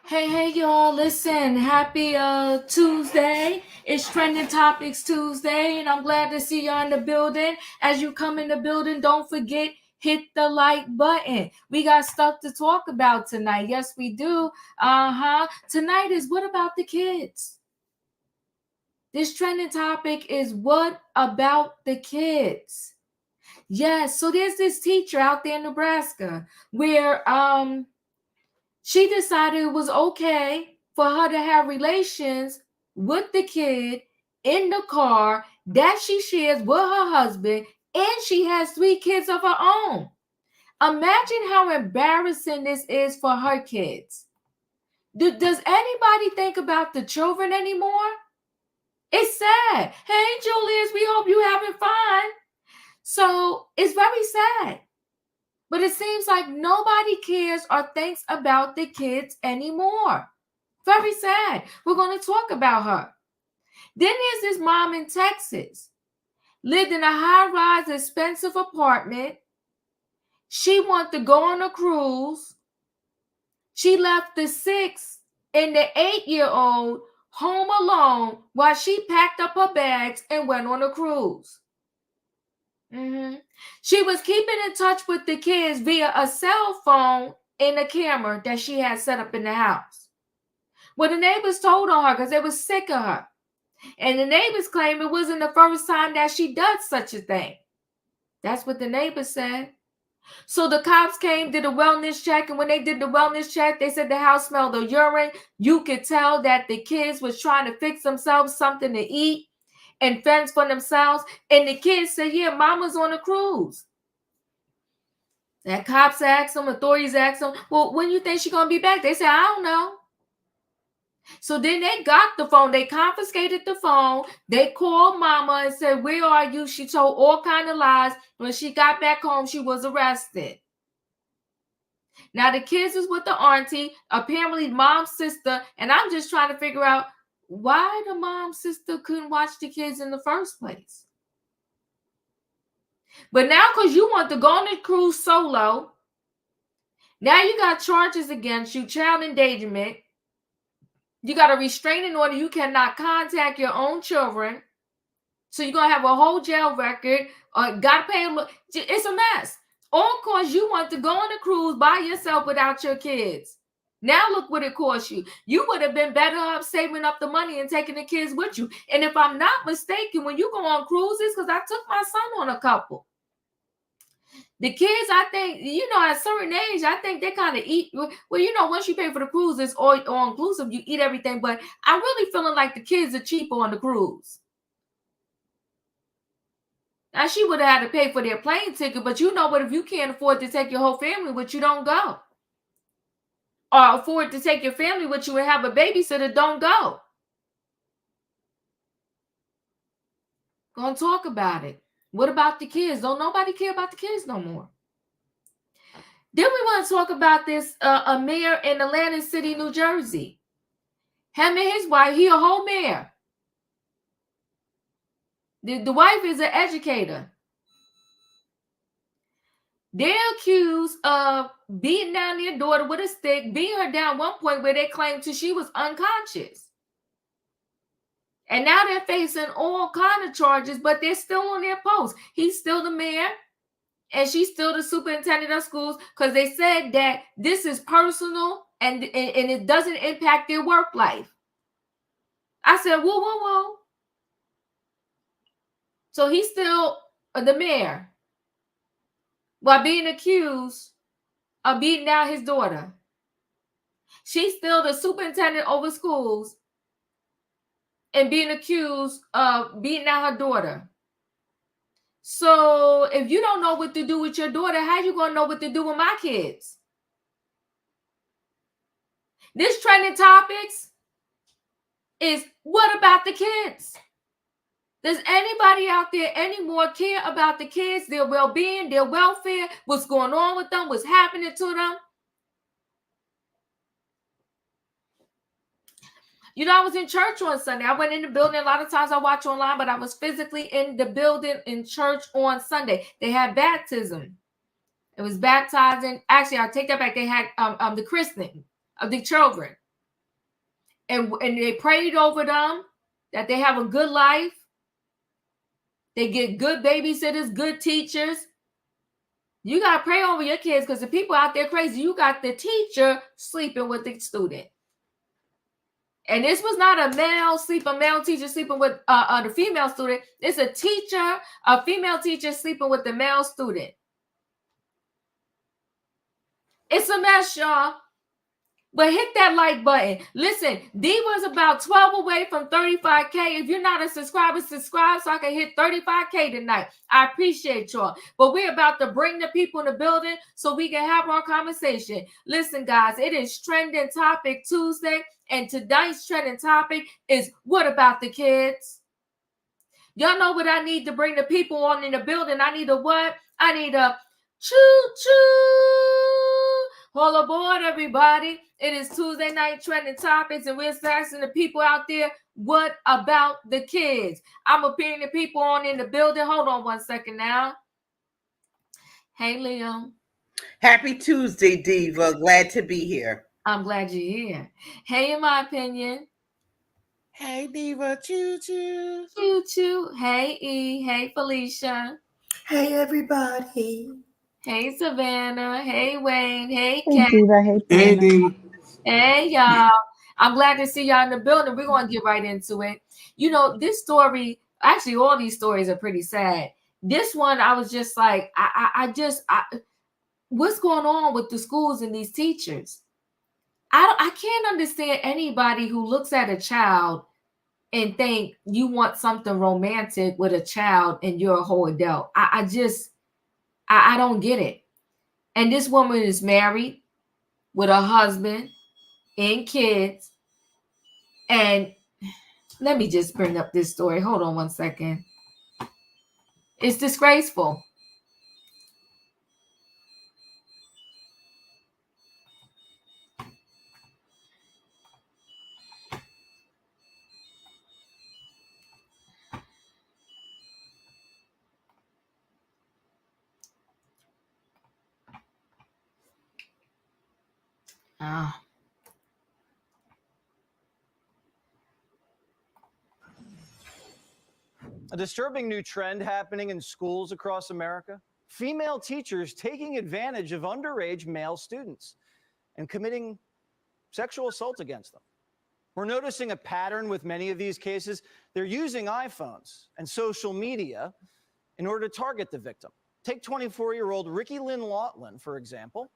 Hey, y'all, listen, happy Tuesday. It's Trending Topics Tuesday, and I'm glad to see y'all in the building. As you come in the building, don't forget, hit the like button. We got stuff to talk about tonight. Yes, we do. Tonight is what about the kids? This trending topic is what about the kids? Yes, so there's this teacher out there in Nebraska where she decided it was okay for her to have relations with the kid in the car that she shares with her husband, and she has 3 kids of her own. Imagine how embarrassing this is for her kids. Does anybody think about the children anymore? It's sad. Hey, Julius, we hope you having fun. So it's very sad. But it seems like nobody cares or thinks about the kids anymore. Very sad. We're going to talk about her. Then there's this mom in Texas. Lived in a high-rise, expensive apartment. She wanted to go on a cruise. She left the 6 and the 8-year-old home alone while she packed up her bags and went on a cruise. She was keeping in touch with the kids via a cell phone and a camera that she had set up in the house. Well, the neighbors told on her because they were sick of her. And the neighbors claim it wasn't the first time that she does such a thing. That's what the neighbors said. So the cops came, did a wellness check, and when they did the wellness check, they said the house smelled of urine. You could tell that the kids was trying to fix themselves something to eat and fence for themselves. And the kids said, yeah, mama's on a cruise. That cops asked them, authorities asked them, well, when you think she's going to be back? They said, I don't know. So then they got the phone. They confiscated the phone. They called mama and said, where are you? She told all kind of lies. When she got back home, she was arrested. Now the kids is with the auntie, apparently mom's sister, and I'm just trying to figure out why the mom's sister couldn't watch the kids in the first place. But now because you want to go on the cruise solo, now you got charges against you, child endangerment. You got a restraining order. You cannot contact your own children. So you're going to have a whole jail record. Got to pay. It's a mess. All because you want to go on a cruise by yourself without your kids. Now look what it cost you. You would have been better off saving up the money and taking the kids with you. And if I'm not mistaken, when you go on cruises, because I took my son on a couple, the kids, I think, at a certain age, I think they kind of eat. Well, once you pay for the cruise, it's all inclusive. You eat everything. But I'm really feeling like the kids are cheaper on the cruise. Now, she would have had to pay for their plane ticket, but what if you can't afford to take your whole family with you, don't go. Or afford to take your family with you and have a babysitter, don't go. Gonna talk about it. What about the kids? Don't nobody care about the kids no more. Then we want to talk about this, a mayor in Atlantic City, New Jersey. Him and his wife, he a whole mayor. The wife is an educator. They're accused of beating down their daughter with a stick, beating her down one point where they claimed she was unconscious. And now they're facing all kind of charges, but they're still on their post. He's still the mayor, And she's still the superintendent of schools because they said that this is personal and it doesn't impact their work life. I said, whoa, whoa, whoa. So he's still the mayor while being accused of beating down his daughter. She's still the superintendent over schools and being accused of beating down her daughter. So if you don't know what to do with your daughter, how you gonna know what to do with my kids? This trending topics is what about the kids? Does anybody out there anymore care about the kids, their well-being, their welfare, what's going on with them, what's happening to them? You know, I was in church on Sunday. I went in the building. A lot of times I watch online, but I was physically in the building in church on Sunday. They had baptism. It was baptizing. Actually, I'll take that back. They had the christening of the children. And they prayed over them that they have a good life. They get good babysitters, good teachers. You got to pray over your kids because the people out there crazy. You got the teacher sleeping with the student. And this was not a male teacher sleeping with the female student. It's a female teacher sleeping with the male student. It's a mess, y'all. But hit that like button. Listen, Diva's about 12 away from 35K. If you're not a subscriber, subscribe so I can hit 35K tonight. I appreciate y'all. But we're about to bring the people in the building so we can have our conversation. Listen, guys, it is Trending Topic Tuesday, and tonight's trending topic is what about the kids? Y'all know what I need to bring the people on in the building. I need a what? I need a choo-choo. All aboard, everybody. It is Tuesday night trending topics, and we're asking the people out there, what about the kids? I'm appearing the people on in the building. Hold on 1 second now. Hey, Leo. Happy Tuesday, Diva. Glad to be here. I'm glad you're here. Hey, in my opinion. Hey, Diva. Choo-choo. Choo-choo. Hey, E. Hey, Felicia. Hey, everybody. Hey, Savannah. Hey, Wayne. Hey, Hey, Kat. Diva. Hey, Hey, Diva. Diva. Hey, y'all. I'm glad to see y'all in the building. We're going to get right into it. You know, this story, actually, all these stories are pretty sad. This one, I was just like, what's going on with the schools and these teachers? I can't understand anybody who looks at a child and think you want something romantic with a child and you're a whole adult. I don't get it. And this woman is married with a husband and kids. And let me just bring up this story. Hold on 1 second. It's disgraceful. A disturbing new trend happening in schools across America. Female teachers taking advantage of underage male students and committing sexual assault against them. We're noticing a pattern with many of these cases. They're using iPhones and social media in order to target the victim. Take 24-year-old Ricky Lynn Laughlin, for example.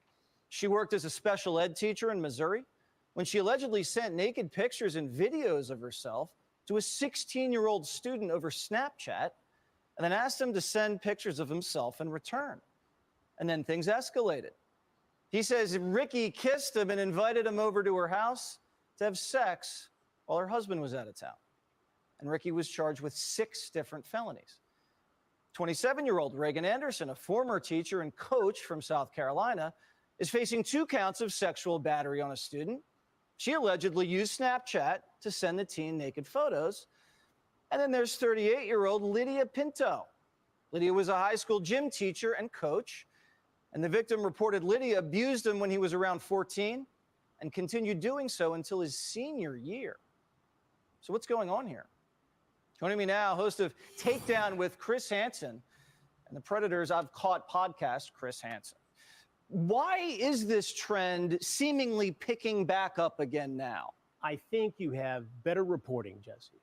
She worked as a special ed teacher in Missouri when she allegedly sent naked pictures and videos of herself to a 16-year-old student over Snapchat and then asked him to send pictures of himself in return. And then things escalated. He says Ricky kissed him and invited him over to her house to have sex while her husband was out of town. And Ricky was charged with 6 different felonies. 27-year-old Reagan Anderson, a former teacher and coach from South Carolina, is facing 2 counts of sexual battery on a student. She allegedly used Snapchat to send the teen naked photos. And then there's 38-year-old Lydia Pinto. Lydia was a high school gym teacher and coach, and the victim reported Lydia abused him when he was around 14 and continued doing so until his senior year. So what's going on here? Joining me now, host of Takedown with Chris Hansen, and the Predators I've Caught podcast, Chris Hansen. Why is this trend seemingly picking back up again now? I think you have better reporting, Jesse.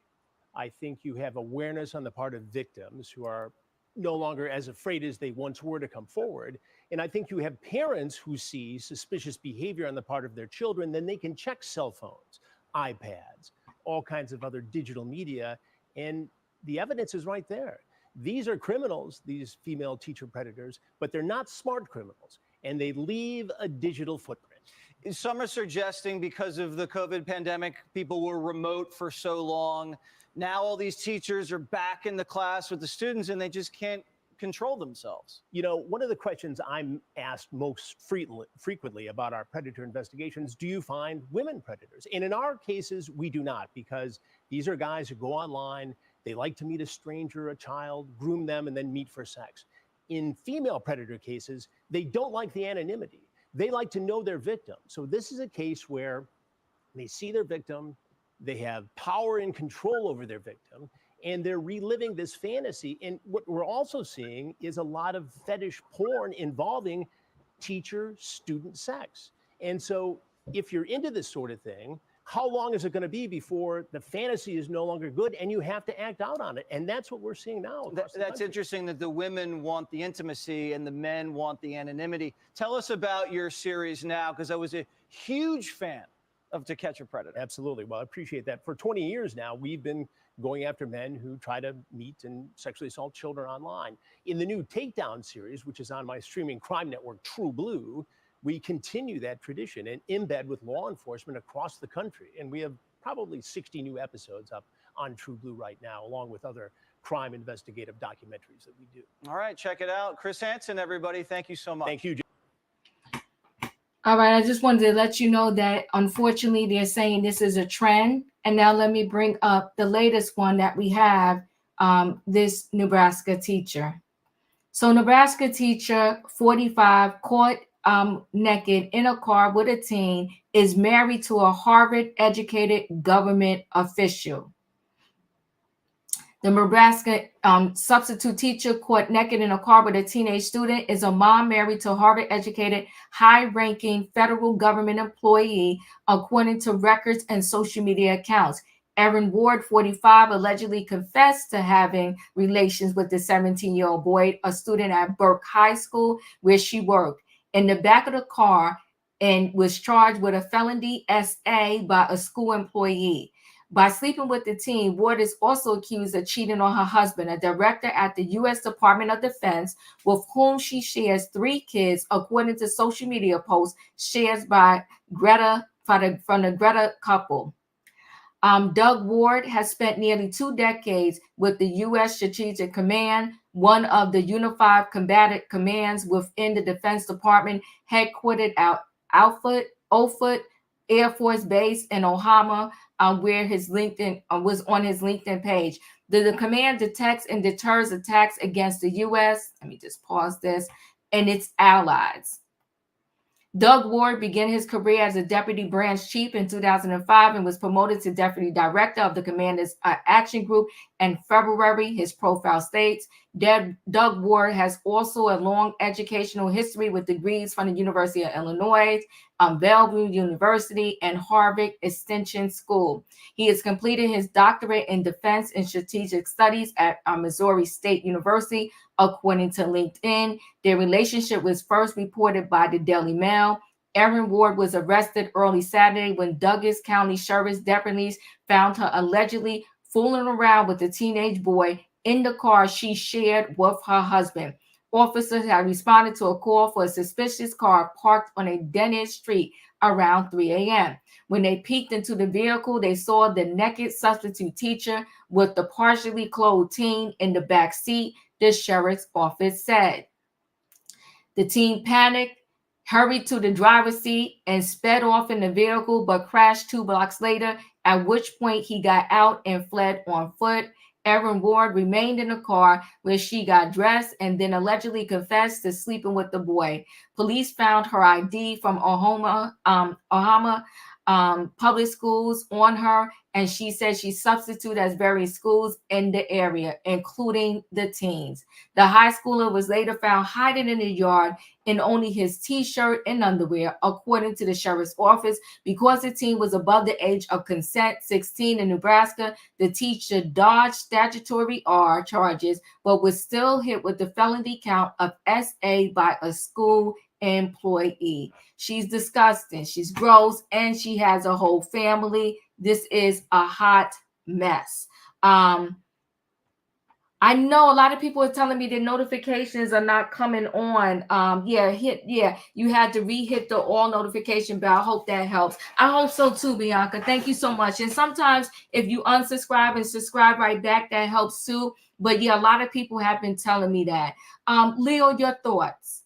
I think you have awareness on the part of victims who are no longer as afraid as they once were to come forward. And I think you have parents who see suspicious behavior on the part of their children, then they can check cell phones, iPads, all kinds of other digital media, and the evidence is right there. These are criminals, these female teacher predators, but they're not smart criminals, and they leave a digital footprint. Some are suggesting because of the COVID pandemic, people were remote for so long. Now all these teachers are back in the class with the students and they just can't control themselves. You know, one of the questions I'm asked most frequently about our predator investigations, do you find women predators? And in our cases, we do not, because these are guys who go online, they like to meet a stranger, a child, groom them, and then meet for sex. In female predator cases, they don't like the anonymity. They like to know their victim. So this is a case where they see their victim, they have power and control over their victim, and they're reliving this fantasy. And what we're also seeing is a lot of fetish porn involving teacher-student sex. And so if you're into this sort of thing, how long is it going to be before the fantasy is no longer good and you have to act out on it? And that's what we're seeing now. That's interesting that the women want the intimacy and the men want the anonymity. Tell us about your series now, because I was a huge fan of To Catch a Predator. Absolutely. Well, I appreciate that. For 20 years now, we've been going after men who try to meet and sexually assault children online. In the new Takedown series, which is on my streaming crime network, True Blue, we continue that tradition and embed with law enforcement across the country. And we have probably 60 new episodes up on True Blue right now, along with other crime investigative documentaries that we do. All right, check it out. Chris Hansen, everybody, thank you so much. Thank you, Jim. All right, I just wanted to let you know that unfortunately they're saying this is a trend. And now let me bring up the latest one that we have, this Nebraska teacher. So Nebraska teacher, 45, caught naked in a car with a teen, is married to a Harvard-educated government official. The Nebraska substitute teacher caught naked in a car with a teenage student is a mom married to a Harvard-educated, high-ranking federal government employee, according to records and social media accounts. Erin Ward, 45, allegedly confessed to having relations with the 17-year-old boy, a student at Burke High School, where she worked, in the back of the car, and was charged with a felony SA by a school employee. By sleeping with the teen, Ward is also accused of cheating on her husband, a director at the U.S. Department of Defense, with whom she shares 3 kids, according to social media posts shared by Greta from the Greta couple. Doug Ward has spent nearly 2 decades with the U.S. Strategic Command, one of the unified combatant commands within the Defense Department, headquartered at Offutt Air Force Base in Oklahoma, where his LinkedIn was on his LinkedIn page. The command detects and deters attacks against the U.S. Let me just pause this, and its allies. Doug Ward began his career as a deputy branch chief in 2005 and was promoted to deputy director of the commander's action group in February. His profile states Doug Ward has also a long educational history with degrees from the University of Illinois, Bellevue University, and Harvard Extension School. He has completed his doctorate in defense and strategic studies at Missouri State University, according to LinkedIn. Their relationship was first reported by the Daily Mail. Erin Ward was arrested early Saturday when Douglas County Sheriff's deputies found her allegedly fooling around with a teenage boy in the car she shared with her husband. Officers had responded to a call for a suspicious car parked on a dead-end street around 3 a.m. When they peeked into the vehicle, they saw the naked substitute teacher with the partially clothed teen in the back seat, the sheriff's office said. The teen panicked, hurried to the driver's seat, and sped off in the vehicle, but crashed 2 blocks later, at which point he got out and fled on foot. Erin Ward remained in the car where she got dressed and then allegedly confessed to sleeping with the boy. Police found her ID from Oklahoma public schools on her and she said she substituted at various schools in the area, including the teens. The high schooler was later found hiding in the yard in only his t-shirt and underwear, according to the sheriff's office. Because the teen was above the age of consent, 16 in Nebraska, the teacher dodged statutory R charges, but was still hit with the felony count of SA by a school employee. She's disgusting, she's gross, and she has a whole family. This is a hot mess. I know a lot of people are telling me the notifications are not coming on. You had to re-hit the all notification bell. I hope that helps. I hope so too, Bianca. Thank you so much. And sometimes if you unsubscribe and subscribe right back, that helps too. But yeah, a lot of people have been telling me that. Leo, your thoughts?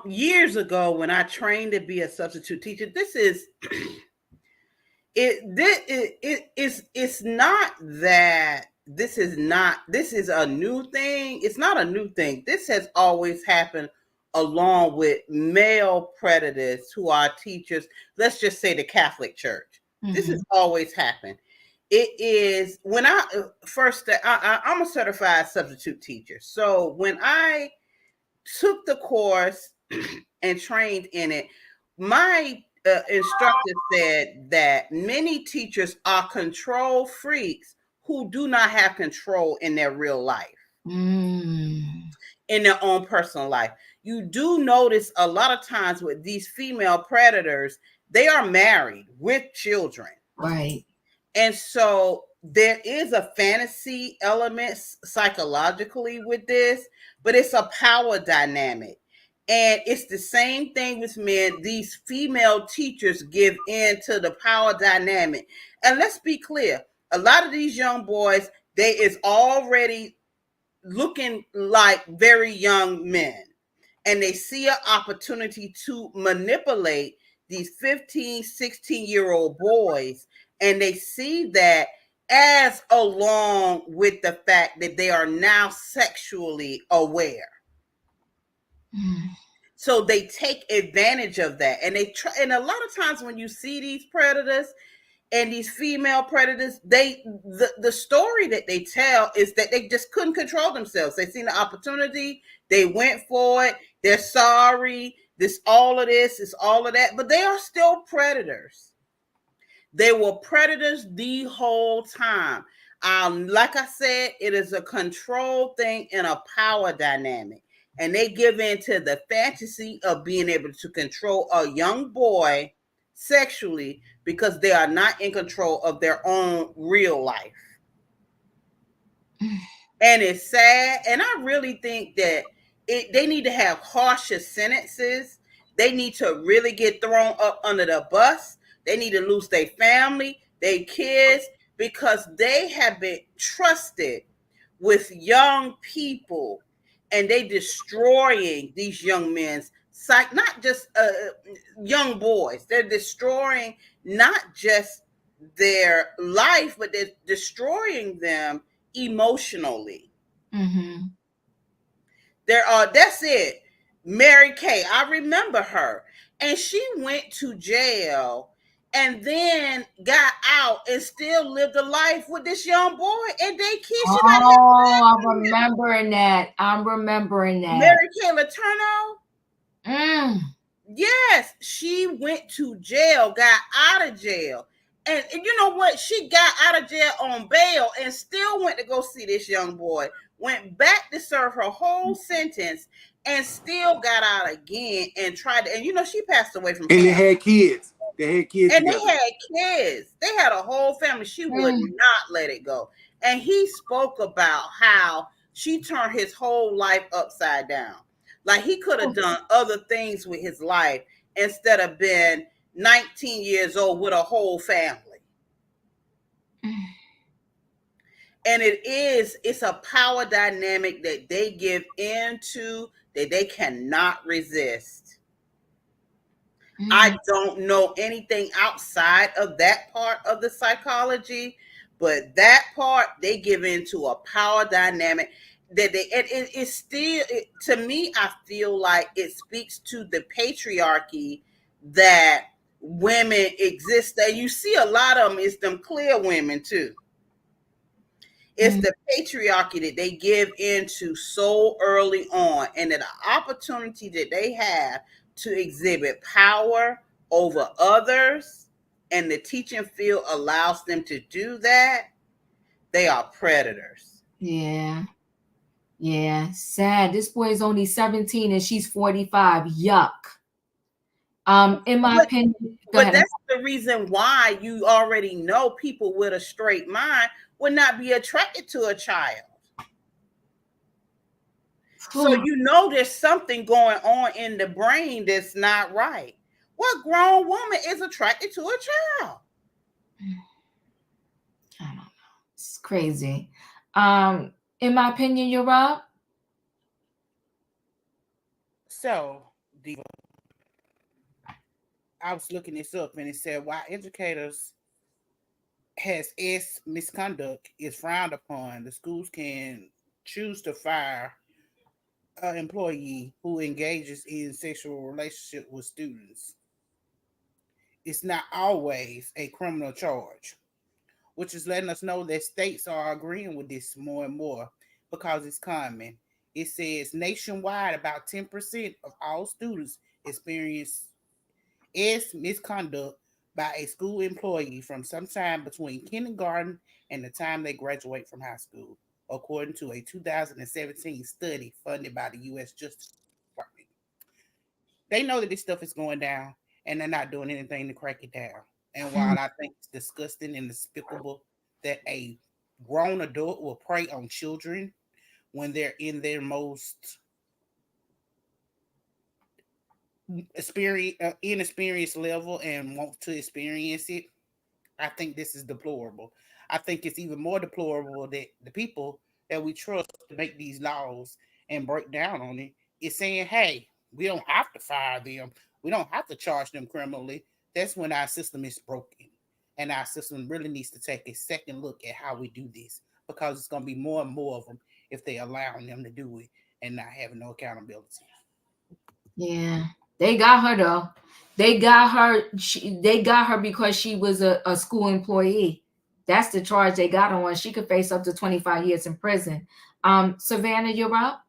Years ago when I trained to be a substitute teacher, this is a new thing. It's not a new thing. This has always happened along with male predators who are teachers. Let's just say the Catholic Church. Mm-hmm. This has always happened. It is when I'm a certified substitute teacher. So when I took the course and trained in it, my instructor said that many teachers are control freaks who do not have control in their real life, in their own personal life. You do notice a lot of times with these female predators, they are married with children. Right. And so there is a fantasy element psychologically with this, but it's a power dynamic. And it's the same thing with men. These female teachers give in to the power dynamic. And let's be clear, a lot of these young boys, they is already looking like very young men. And they see an opportunity to manipulate these 15, 16-year-old boys. And they see that as along with the fact that they are now sexually aware. So they take advantage of that. And they try, and a lot of times when you see these predators and these female predators, the story that they tell is that they just couldn't control themselves. They seen the opportunity, they went for it, they're sorry, all of this, all of that, but they are still predators. They were predators the whole time. Like I said, it is a control thing and a power dynamic. And they give in to the fantasy of being able to control a young boy sexually because they are not in control of their own real life. And it's sad. And I really think that they need to have harsher sentences. They need to really get thrown up under the bus. They need to lose their family, their kids, because they have been trusted with young people, and they destroying these young men's psyche, not just young boys. They're destroying not just their life, but they're destroying them emotionally. Mm-hmm. That's it. Mary Kay, I remember her, and she went to jail and then got out and still lived a life with this young boy, and they kissed. I'm remembering that. Mary Kay Letourneau. Yes, she went to jail, got out of jail. And you know what? She got out of jail on bail and still went to go see this young boy. Went back to serve her whole sentence and still got out again and tried to. And you know, she passed away from cancer. They had kids. And together. They had kids. They had a whole family. She would not let it go. And he spoke about how she turned his whole life upside down. Like he could have done other things with his life instead of being 19 years old with a whole family. And it's a power dynamic that they give into that they cannot resist. I don't know anything outside of that part of the psychology, but that part they give into a power dynamic that it's still, to me, I feel like it speaks to the patriarchy that women exist there. You see a lot of them, it's them clear women too. It's the patriarchy that they give into so early on, and the opportunity that they have to exhibit power over others, and the teaching field allows them to do that. They are predators. Yeah. Yeah. Sad. This boy is only 17 and she's 45. Yuck. In my opinion, but that's the reason why you already know people with a straight mind would not be attracted to a child. So you know there's something going on in the brain that's not right. What grown woman is attracted to a child? I don't know. It's crazy. In my opinion, you're up. So, Diva, I was looking this up and it said why educators has misconduct is frowned upon. The schools can choose to fire an employee who engages in sexual relationship with students. It's not always a criminal charge, which is letting us know that states are agreeing with this more and more because it's common. It says nationwide, about 10% of all students experience misconduct by a school employee from sometime between kindergarten and the time they graduate from high school, according to a 2017 study funded by the U.S. Justice Department. They know that this stuff is going down, and they're not doing anything to crack it down. And while I think it's disgusting and despicable that a grown adult will prey on children when they're in their most inexperienced level and want to experience it, I think this is deplorable. I think it's even more deplorable that the people that we trust to make these laws and break down on it is saying, hey, we don't have to fire them. We don't have to charge them criminally. That's when our system is broken. And our system really needs to take a second look at how we do this, because it's going to be more and more of them if they allow them to do it and not having no accountability. Yeah. They got her though. They got her. They got her because she was a school employee. That's the charge they got on. She could face up to 25 years in prison. Savannah, you're up.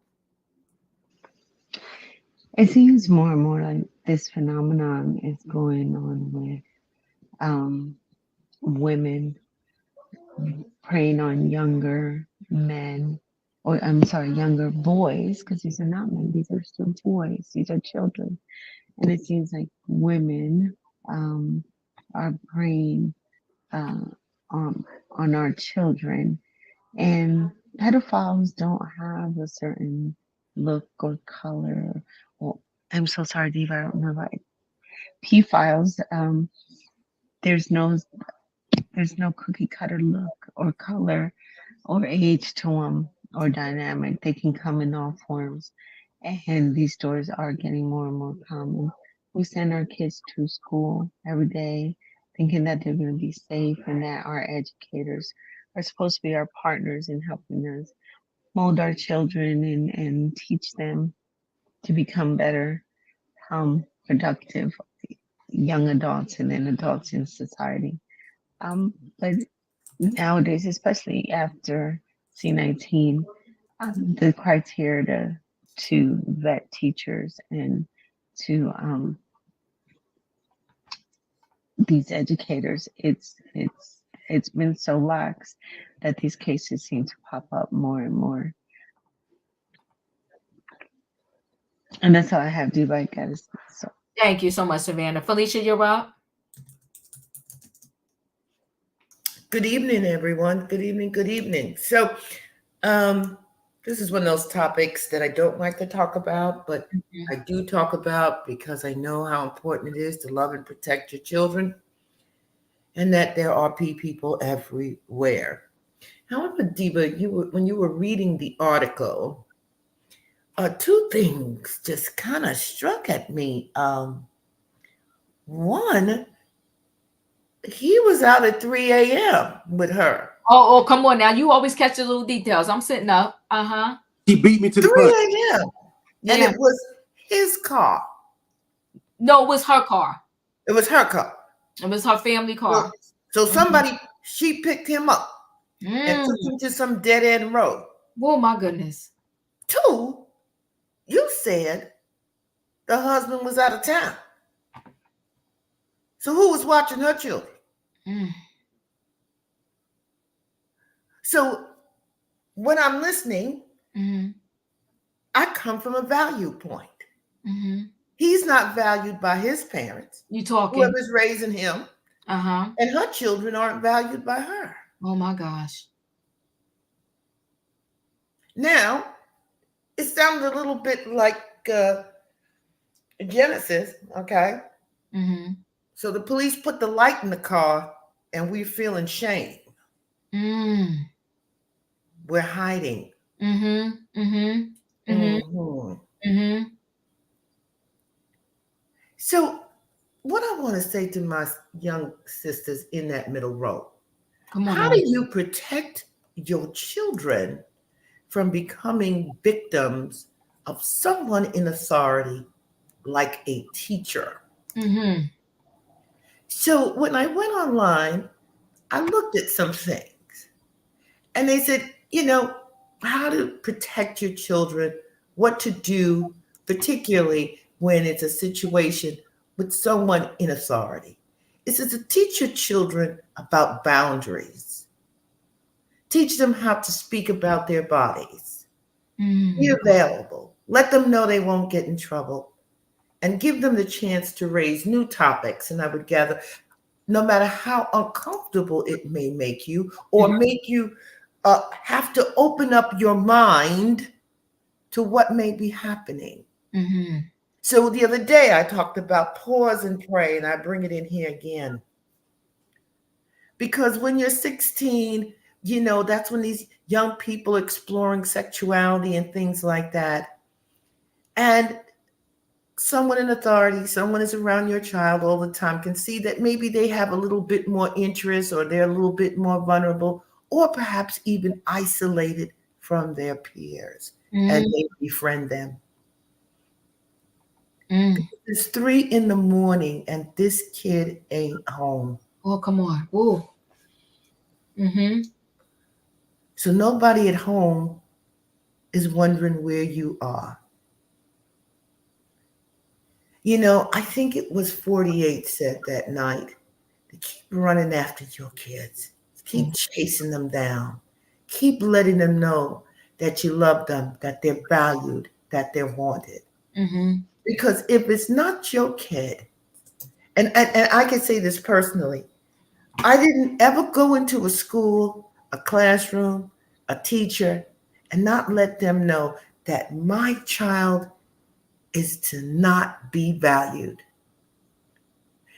It seems more and more like this phenomenon is going on with women preying on younger men, or I'm sorry, younger boys, because these are not men, these are still boys, these are children. And it seems like women are preying on our children. And pedophiles don't have a certain look or color. Well, I'm so sorry, Diva, I don't know about pedophiles. There's no cookie cutter look or color or age to them or dynamic. They can come in all forms. And these stories are getting more and more common. We send our kids to school every day thinking that they're going to be safe and that our educators are supposed to be our partners in helping us mold our children and teach them to become better, productive young adults and then adults in society. But nowadays, especially after C-19, the criteria to vet teachers and to these educators, it's been so lax that these cases seem to pop up more and more. And that's all I have. Do like guys? So. Thank you so much, Savannah. Felicia, you're up. Good evening, everyone. Good evening. Good evening. So, this is one of those topics that I don't like to talk about, but I do talk about because I know how important it is to love and protect your children, and that there are people everywhere. However, Diva, when you were reading the article, two things just kind of struck at me. One, he was out at 3 a.m. with her. Oh, come on now. You always catch the little details. I'm sitting up. He beat me to the 3 punch. a.m. And it was his car. No, it was her car. It was her car. It was her family car. So somebody, she picked him up and took him to some dead end road. Oh my goodness. 2, you said the husband was out of town. So who was watching her children? So when I'm listening, I come from a value point. He's not valued by his parents. You talking? Whoever's raising him. And her children aren't valued by her. Oh my gosh. Now, it sounded a little bit like Genesis, okay? So the police put the light in the car and we're feeling shame. We're hiding. So what I want to say to my young sisters in that middle row, how do you protect your children from becoming victims of someone in authority like a teacher? So when I went online, I looked at some things and they said, how to protect your children, what to do, particularly when it's a situation with someone in authority. It says to teach your children about boundaries. Teach them how to speak about their bodies. Be available. Let them know they won't get in trouble. And give them the chance to raise new topics. And I would gather, no matter how uncomfortable it may make you or make you have to open up your mind to what may be happening. So the other day I talked about pause and pray, and I bring it in here again. Because when you're 16, that's when these young people are exploring sexuality and things like that. And someone in authority, someone is around your child all the time, can see that maybe they have a little bit more interest or they're a little bit more vulnerable or perhaps even isolated from their peers, and they befriend them. It's 3 a.m. and this kid ain't home. Oh, come on. Ooh. So nobody at home is wondering where you are. I think it was 48 said that night, to keep running after your kids. Keep chasing them down. Keep letting them know that you love them, that they're valued, that they're wanted. Because if it's not your kid, and I can say this personally, I didn't ever go into a school, a classroom, a teacher, and not let them know that my child is to not be valued.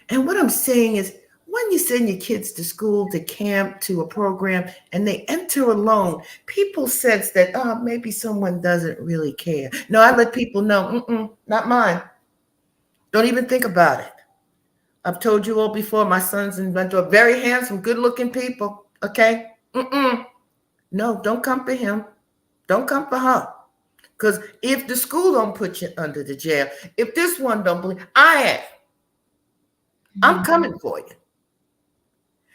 And what I'm saying is, when you send your kids to school, to camp, to a program, and they enter alone, people sense that, maybe someone doesn't really care. No, I let people know, not mine. Don't even think about it. I've told you all before, my son's inventor, very handsome, good-looking people, okay? No, don't come for him. Don't come for her. Because if the school don't put you under the jail, if this one don't believe, I am. I'm coming for you.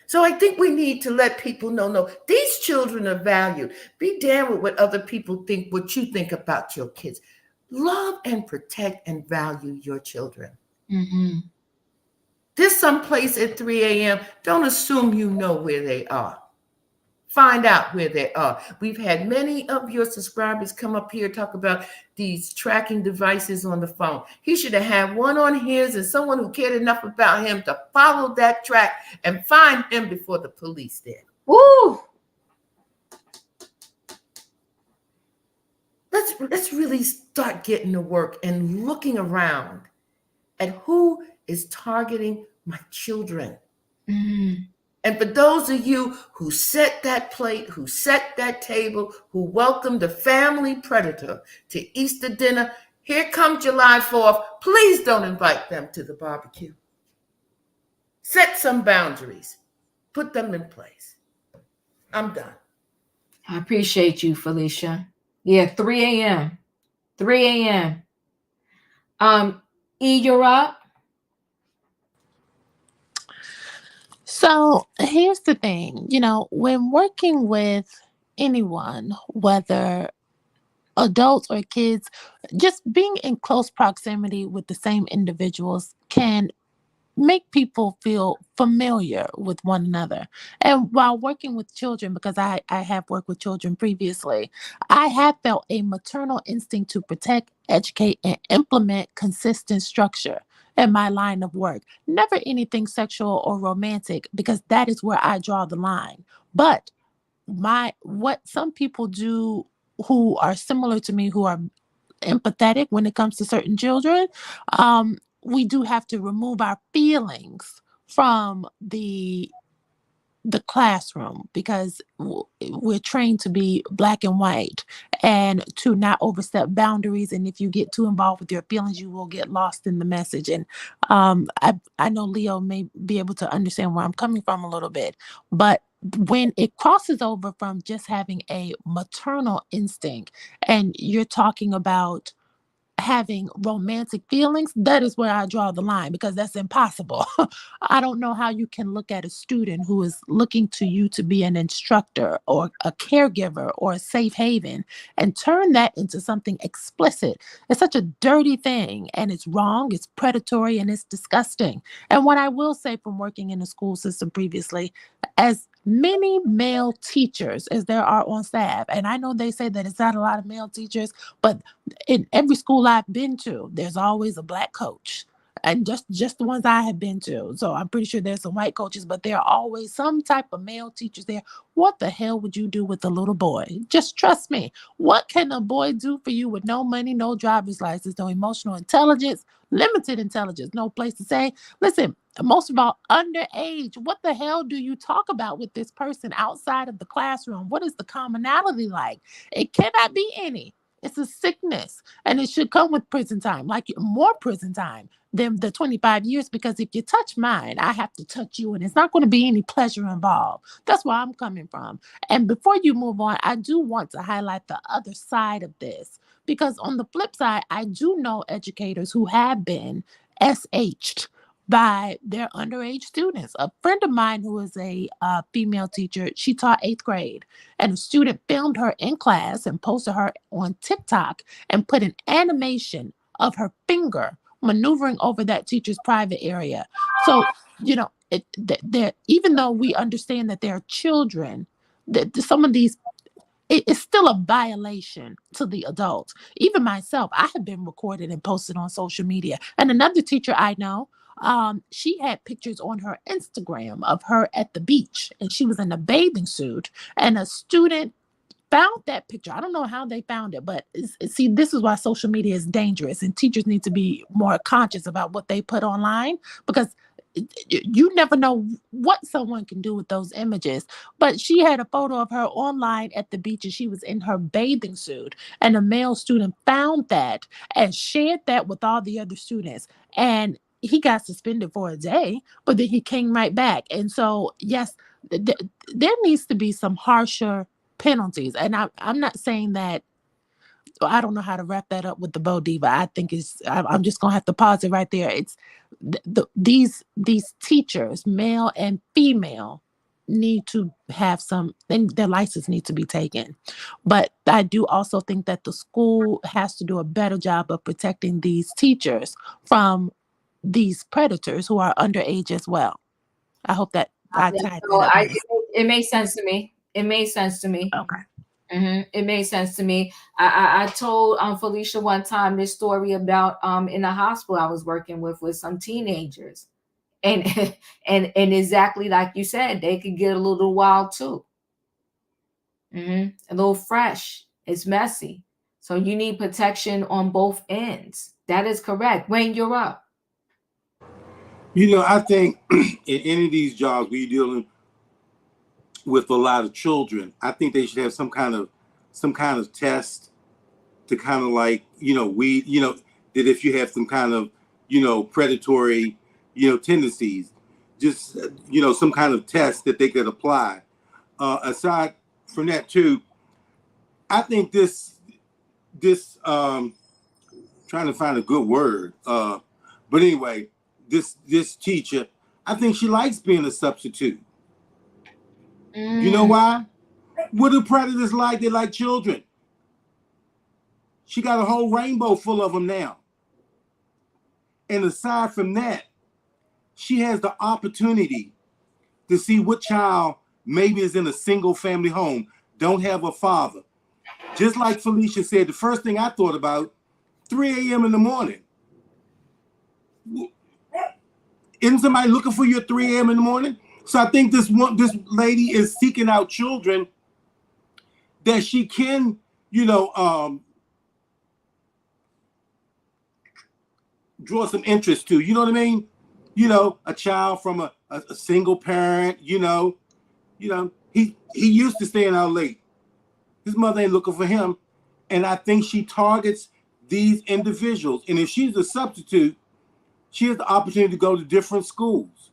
So I think we need to let people know, no, these children are valued. Be damned with what other people think, what you think about your kids. Love and protect and value your children. There's some place at 3 a.m. Don't assume you know where they are. Find out where they are. We've had many of your subscribers come up here talk about these tracking devices on the phone. He should have had one on his and someone who cared enough about him to follow that track and find him before the police did. Woo! Let's really start getting to work and looking around at who is targeting my children. And for those of you who set that plate, who set that table, who welcomed the family predator to Easter dinner, here come July 4th. Please don't invite them to the barbecue. Set some boundaries. Put them in place. I'm done. I appreciate you, Felicia. Yeah, 3 a.m. 3 a.m. E, you're up. So here's the thing, when working with anyone, whether adults or kids, just being in close proximity with the same individuals can make people feel familiar with one another. And while working with children, because I have worked with children previously, I have felt a maternal instinct to protect, educate, and implement consistent structure in my line of work. Never anything sexual or romantic, because that is where I draw the line. But what some people do who are similar to me, who are empathetic when it comes to certain children, we do have to remove our feelings from the classroom, because we're trained to be black and white and to not overstep boundaries. And if you get too involved with your feelings, you will get lost in the message. And I know Leo may be able to understand where I'm coming from a little bit, but when it crosses over from just having a maternal instinct and you're talking about having romantic feelings, that is where I draw the line, because that's impossible. I don't know how you can look at a student who is looking to you to be an instructor or a caregiver or a safe haven and turn that into something explicit. It's such a dirty thing, and it's wrong, it's predatory, and it's disgusting. And what I will say from working in the school system previously, as many male teachers as there are on staff, and I know they say that it's not a lot of male teachers, but in every school I've been to, there's always a black coach. And just the ones I have been to. So I'm pretty sure there's some white coaches, but there are always some type of male teachers there. What the hell would you do with a little boy? Just trust me. What can a boy do for you with no money, no driver's license, no emotional intelligence, limited intelligence, no place to say? Listen, most of all, underage. What the hell do you talk about with this person outside of the classroom? What is the commonality like? It cannot be any. It's a sickness, and it should come with prison time, like more prison time than the 25 years, because if you touch mine, I have to touch you, and it's not going to be any pleasure involved. That's where I'm coming from. And before you move on, I do want to highlight the other side of this, because on the flip side, I do know educators who have been SH'd by their underage students. A friend of mine who is a female teacher, she taught 8th grade, and a student filmed her in class and posted her on TikTok and put an animation of her finger maneuvering over that teacher's private area. So, even though we understand that there are children, that some of these, it's still a violation to the adults. Even myself, I have been recorded and posted on social media. And another teacher I know, she had pictures on her Instagram of her at the beach, and she was in a bathing suit, and a student found that picture. I don't know how they found it, but see, this is why social media is dangerous, and teachers need to be more conscious about what they put online, because you never know what someone can do with those images. But she had a photo of her online at the beach, and she was in her bathing suit, and a male student found that and shared that with all the other students, and he got suspended for a day, but then he came right back. And so, yes, there needs to be some harsher penalties. And I'm not saying that, I don't know how to wrap that up with the Bo Diva. I think I'm just gonna have to pause it right there. It's these teachers, male and female, need to have their license needs to be taken. But I do also think that the school has to do a better job of protecting these teachers from these predators who are underage as well. I hope that I tied that up. It makes sense to me. It made sense to me. Okay. It made sense to me. I told Felicia one time this story about in a hospital I was working with some teenagers, and and exactly like you said, they could get a little wild too. A little fresh. It's messy. So you need protection on both ends. That is correct. Wayne, you're up. I think in any of these jobs where you're dealing with a lot of children, I think they should have some kind of test to kind of like, that if you have some kind of, predatory, tendencies, just, some kind of test that they could apply. Aside from that too, I think this trying to find a good word. But anyway, this teacher, I think she likes being a substitute. You know why? What do predators like? They like children. She got a whole rainbow full of them now. And aside from that, she has the opportunity to see what child maybe is in a single family home, don't have a father. Just like Felicia said, the first thing I thought about, 3 a.m. in the morning. Isn't somebody looking for you at 3 a.m. in the morning? So I think this lady is seeking out children that she can, draw some interest to. You know what I mean? A child from a single parent. He used to staying out late. His mother ain't looking for him, and I think she targets these individuals. And if she's a substitute, she has the opportunity to go to different schools.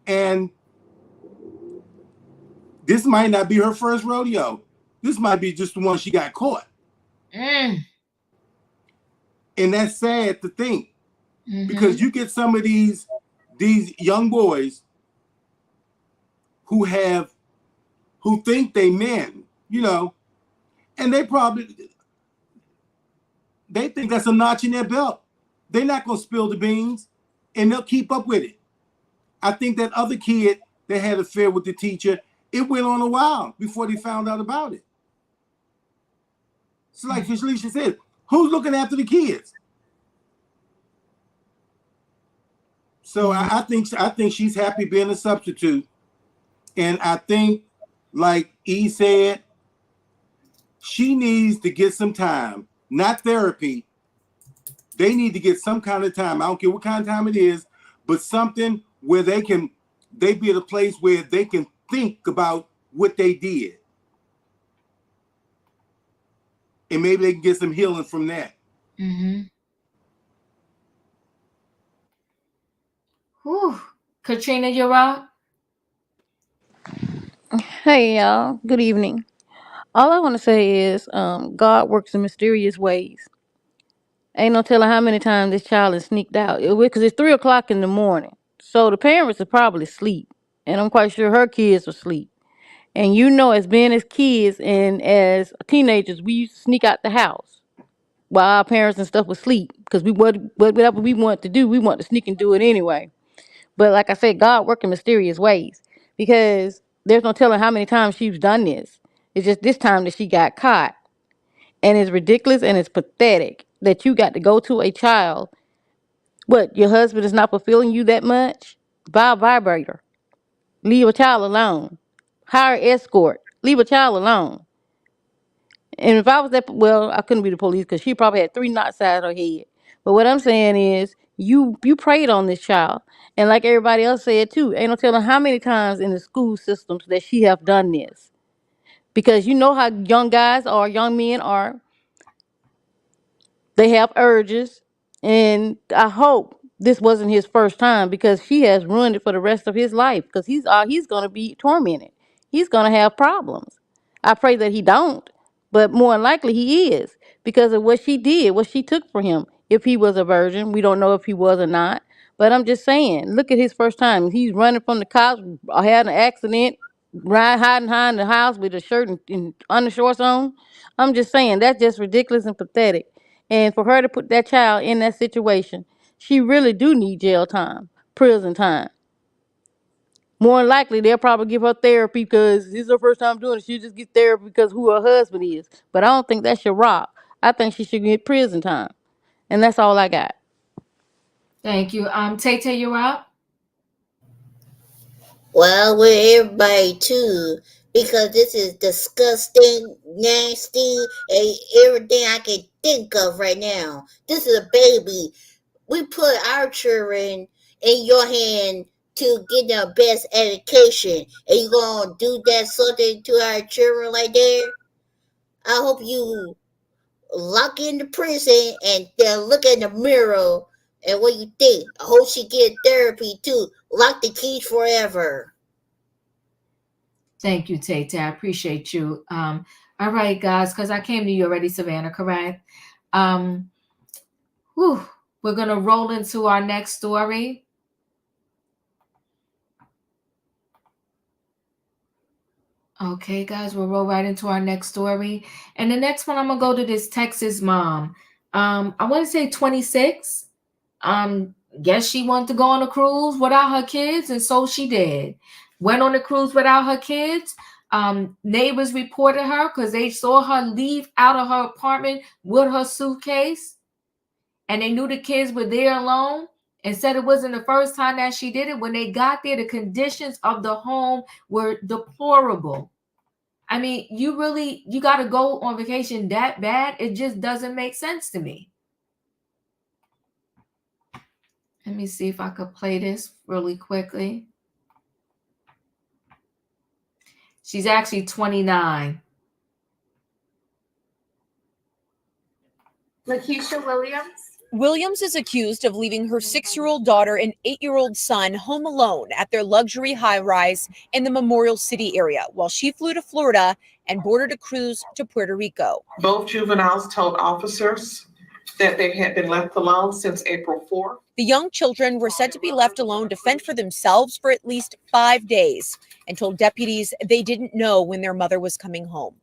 And this might not be her first rodeo. This might be just the one she got caught. And that's sad to think, because you get some of these young boys who think they men, and they think that's a notch in their belt. They're not going to spill the beans, and they'll keep up with it. I think that other kid that had an affair with the teacher, it went on a while before they found out about it. So like Felicia said, who's looking after the kids? So I think she's happy being a substitute. And I think, like E said, she needs to get some time, not therapy. They need to get some kind of time. I don't care what kind of time it is, but something where they be at a place where they can think about what they did. And maybe they can get some healing from that. Whew. Katrina, you're out. Hey y'all, good evening. All I want to say is God works in mysterious ways. Ain't no telling how many times this child has sneaked out. Because it's 3 o'clock in the morning. So the parents are probably asleep. And I'm quite sure her kids are asleep. And as being as kids and as teenagers, we used to sneak out the house while our parents and stuff was asleep. Because whatever we want to do, we want to sneak and do it anyway. But like I said, God worked in mysterious ways. Because there's no telling how many times she's done this. It's just this time that she got caught. And it's ridiculous and it's pathetic that you got to go to a child. What, your husband is not fulfilling you that much? Buy a vibrator. Leave a child alone. Hire an escort. Leave a child alone. And if I was that, well, I couldn't be the police because she probably had 3 knots out of her head. But what I'm saying is, you preyed on this child. And like everybody else said too, ain't no telling how many times in the school systems that she have done this. Because you know how young guys or young men are. They have urges, and I hope this wasn't his first time because she has ruined it for the rest of his life. Because he's going to be tormented. He's going to have problems. I pray that he don't, but more than likely he is because of what she did, what she took for him. If he was a virgin, we don't know if he was or not. But I'm just saying, look at his first time. He's running from the cops, had an accident, hiding behind the house with a shirt and undershorts on. I'm just saying that's just ridiculous and pathetic. And for her to put that child in that situation, she really do need jail time, prison time. More than likely, they'll probably give her therapy because this is her first time doing it. She'll just get therapy because who her husband is. But I don't think that should rock. I think she should get prison time. And that's all I got. Thank you. Tay, you're out. Well, with everybody too, because this is disgusting, nasty, and everything I can think of right now. This is a baby. We put our children in your hand to get the best education, and you gonna do that something to our children like that? I hope you lock in the prison and then look in the mirror and what you think. I hope she get therapy too. Lock the keys forever. Thank you, Tay. I appreciate you. All right, guys, because I came to you already, Savannah, correct? We're going to roll into our next story. Okay, guys, we'll roll right into our next story. And the next one, I'm gonna go to this Texas mom. I want to say 26. Guess she wanted to go on a cruise without her kids, and so she did. Went on a cruise without her kids. Neighbors reported her because they saw her leave out of her apartment with her suitcase, and they knew the kids were there alone, and said it wasn't the first time that she did it. When they got there, the conditions of the home were deplorable. I mean, you got to go on vacation that bad? It just doesn't make sense to me. Let me see if I could play this really quickly. She's actually 29. Lakeisha Williams is accused of leaving her 6-year-old daughter and 8-year-old son home alone at their luxury high-rise in the Memorial City area while she flew to Florida and boarded a cruise to Puerto Rico. Both juveniles told officers that they had been left alone since April 4th. The young children were said to be left alone to fend for themselves for at least 5 days and told deputies they didn't know when their mother was coming home.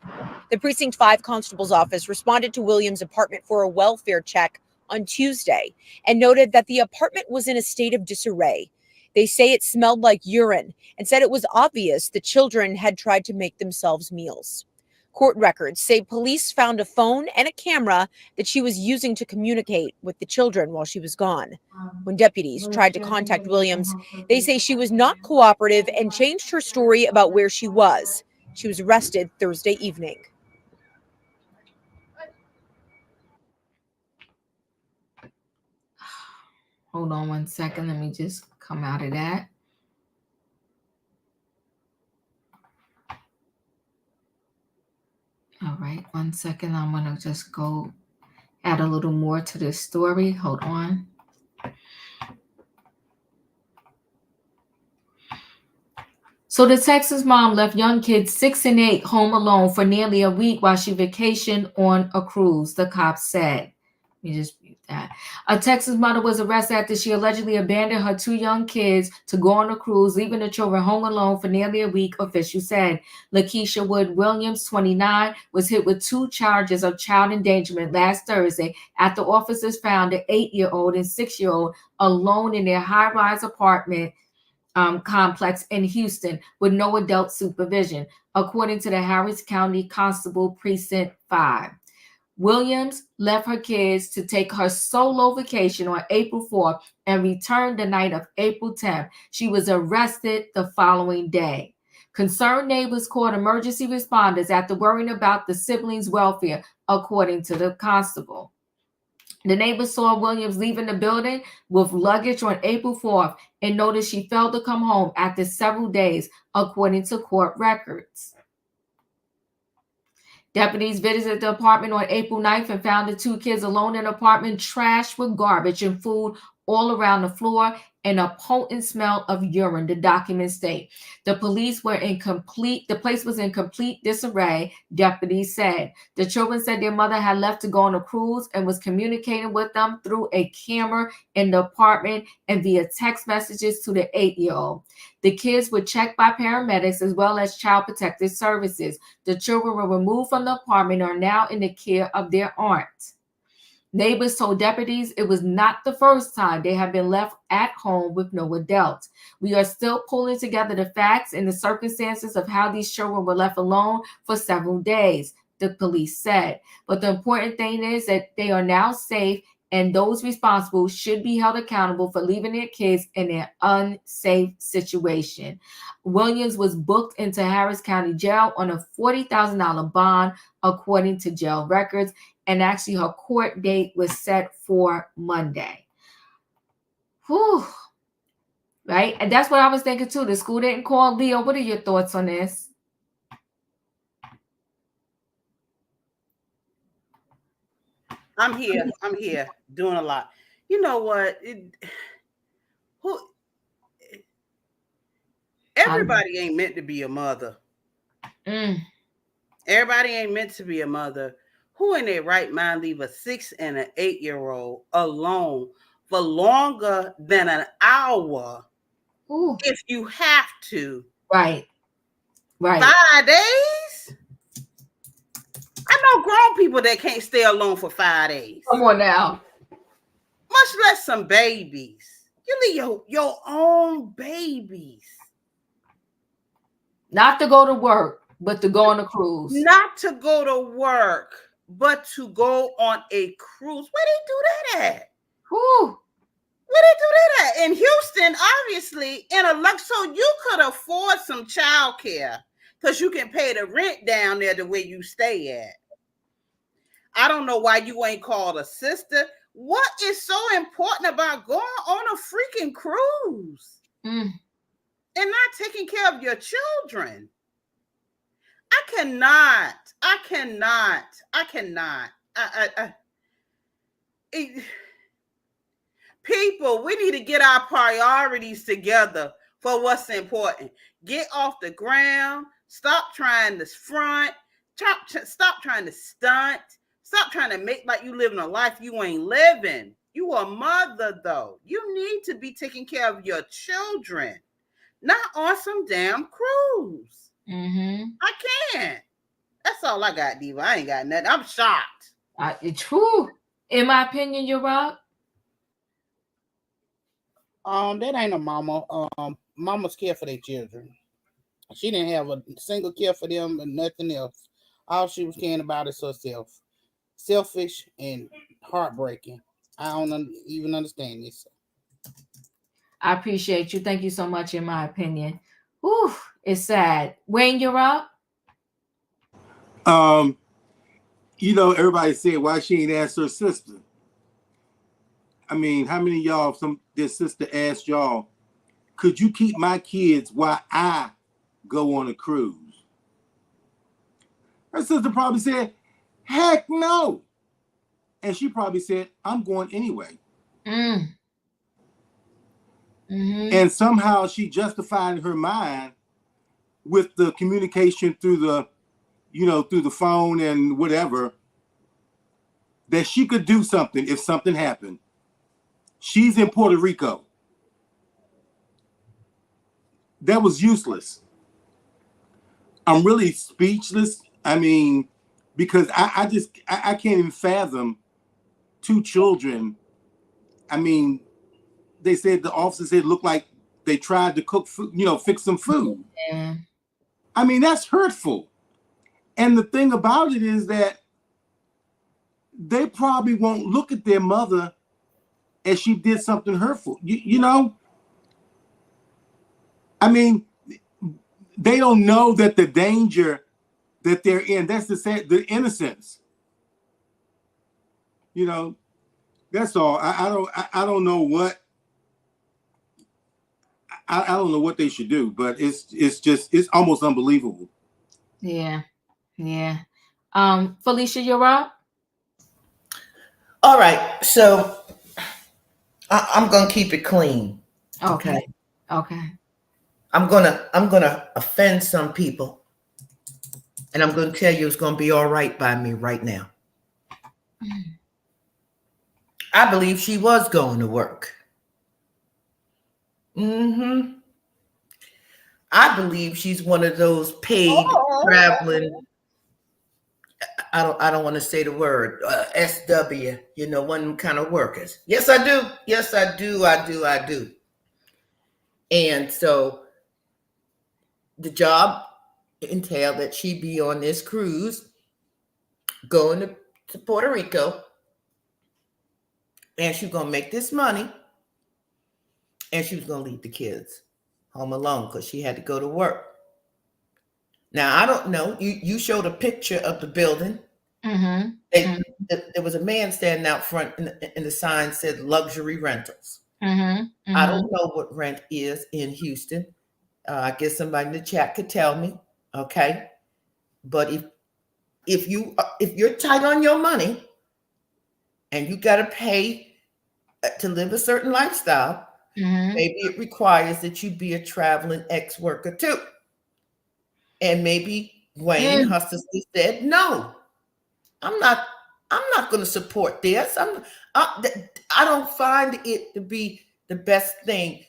The Precinct 5 Constable's office responded to Williams' apartment for a welfare check on Tuesday and noted that the apartment was in a state of disarray. They say it smelled like urine and said it was obvious the children had tried to make themselves meals. Court records say police found a phone and a camera that she was using to communicate with the children while she was gone. When deputies tried to contact Williams, they say she was not cooperative and changed her story about where she was. She was arrested Thursday evening. Hold on one second. Let me just come out of that. All right, one second. I'm going to just go add a little more to this story. Hold on. So the Texas mom left young kids 6 and 8 home alone for nearly a week while she vacationed on a cruise, the cops said. Let me just mute that. A Texas mother was arrested after she allegedly abandoned her 2 young kids to go on a cruise, leaving the children home alone for nearly a week, officials said. Lakeisha Wood Williams, 29, was hit with 2 charges of child endangerment last Thursday after officers found the 8-year-old and 6-year-old alone in their high-rise apartment complex in Houston with no adult supervision, according to the Harris County Constable Precinct 5. Williams left her kids to take her solo vacation on April 4th and returned the night of April 10th. She was arrested the following day. Concerned neighbors called emergency responders after worrying about the siblings' welfare, according to the constable. The neighbors saw Williams leaving the building with luggage on April 4th and noticed she failed to come home after several days, according to court records. Deputies visited the apartment on April 9th and found the 2 kids alone in the apartment, trashed with garbage and food all around the floor and a potent smell of urine, the documents state. The place was in complete disarray, deputies said. The children said their mother had left to go on a cruise and was communicating with them through a camera in the apartment and via text messages to the 8-year-old. The kids were checked by paramedics as well as Child Protective Services. The children were removed from the apartment and are now in the care of their aunt. Neighbors told deputies it was not the first time they have been left at home with no adults. We are still pulling together the facts and the circumstances of how these children were left alone for several days, the police said. But the important thing is that they are now safe, and those responsible should be held accountable for leaving their kids in an unsafe situation. Williams was booked into Harris County Jail on a $40,000 bond, according to jail records, and actually her court date was set for Monday. Whew. Right? And that's what I was thinking too. The school didn't call. Leo, what are your thoughts on this? I'm here doing a lot. You know what? Everybody ain't meant to be a mother. Everybody ain't meant to be a mother. Who in their right mind leave a 6 and an 8-year-old alone for longer than an hour? Ooh. If you have to? Right. Right. 5 days? I know grown people that can't stay alone for 5 days. Come on now. Much less some babies. You leave your own babies. Not to go to work, but to go on a cruise. Not to go to work, but to go on a cruise. Where they do that at? Whew. Where they do that at? In Houston, obviously, so you could afford some childcare because you can pay the rent down there the way you stay at. I don't know why you ain't called a sister. What is so important about going on a freaking cruise and not taking care of your children? I cannot. People, we need to get our priorities together for what's important. Get off the ground. Stop trying to front. Stop trying to stunt. Stop trying to make like you living a life you ain't living. You a mother, though. You need to be taking care of your children, not on some damn cruise. I can't. That's all I got, Diva. I ain't got nothing. I'm shocked. It's true. In my opinion, you're right. That ain't a mama. Mamas care for their children. She didn't have a single care for them and nothing else. All she was caring about is herself. Selfish and heartbreaking. I don't even understand this. I appreciate you. Thank you so much. In my opinion, whew, it's sad. Wayne, you're up. Everybody said why she ain't asked her sister. I mean, how many of y'all, this sister asked y'all, could you keep my kids while I go on a cruise? Her sister probably said, heck no. And she probably said, I'm going anyway. And somehow she justified in her mind with the communication through the phone and whatever, that she could do something if something happened. She's in Puerto Rico. That was useless. I'm really speechless. I mean, because I can't even fathom 2 children. I mean, they said the officer said it looked like they tried to cook food, fix some food. Yeah. I mean, that's hurtful. And the thing about it is that they probably won't look at their mother as she did something hurtful. I mean, they don't know that the danger that they're in, that's the innocence. That's all. I don't know what I don't know what they should do, but it's almost unbelievable. Yeah. Felicia, you're up. All right, so I'm gonna keep it clean. Okay. I'm gonna offend some people, and I'm gonna tell you it's gonna be all right by me right now. I believe she was going to work. I believe she's one of those paid traveling. I don't want to say the word SW. One of them kind of workers. Yes, I do. Yes, I do. I do. And so the job entailed that she be on this cruise, going to Puerto Rico, and she's gonna make this money, and she was gonna leave the kids home alone because she had to go to work. Now, I don't know. You showed a picture of the building. There was a man standing out front, and the sign said luxury rentals. I don't know what rent is in Houston. I guess somebody in the chat could tell me. Okay, but if you're tight on your money and you got to pay to live a certain lifestyle, maybe it requires that you be a traveling ex-worker too. And maybe Wayne Hustler said, "No, I'm not going to support this. I don't find it to be the best thing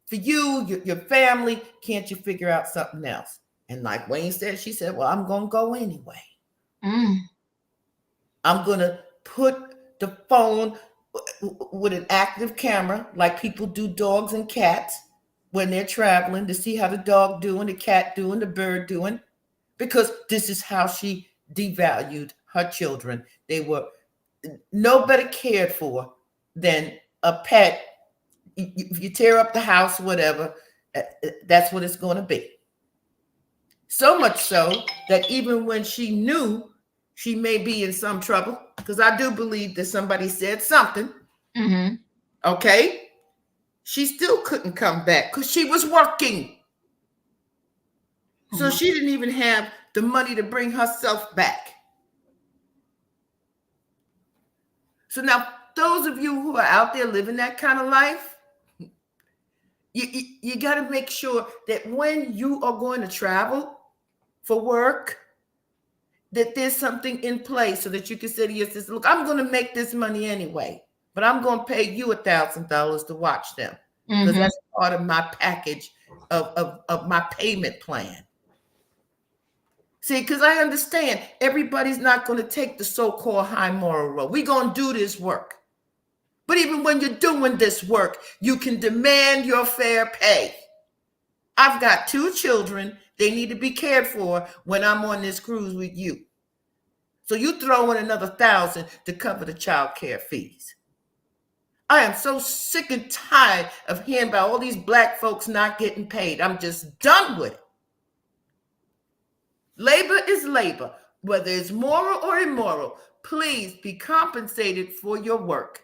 for you, your family. Can't you figure out something else?" And like Wayne said, she said, well, I'm going to go anyway. Mm. I'm going to put the phone with an active camera like people do dogs and cats when they're traveling to see how the dog doing, the cat doing, the bird doing, because this is how she devalued her children. They were no better cared for than a pet. If you tear up the house, whatever, that's what it's going to be. So much so that even when she knew she may be in some trouble, because I do believe that somebody said something, okay, she still couldn't come back because she was working. So she didn't even have the money to bring herself back. So now, those of you who are out there living that kind of life, you got to make sure that when you are going to travel for work, that there's something in place so that you can say to your sister, look, I'm going to make this money anyway, but I'm going to pay you $1,000 to watch them because that's part of my package of my payment plan. See, because I understand everybody's not going to take the so-called high moral road. We're going to do this work. But even when you're doing this work, you can demand your fair pay. I've got 2 children. They need to be cared for when I'm on this cruise with you. So you throw in another $1,000 to cover the child care fees. I am so sick and tired of hearing about all these Black folks not getting paid. I'm just done with it. Labor is labor, whether it's moral or immoral. Please be compensated for your work.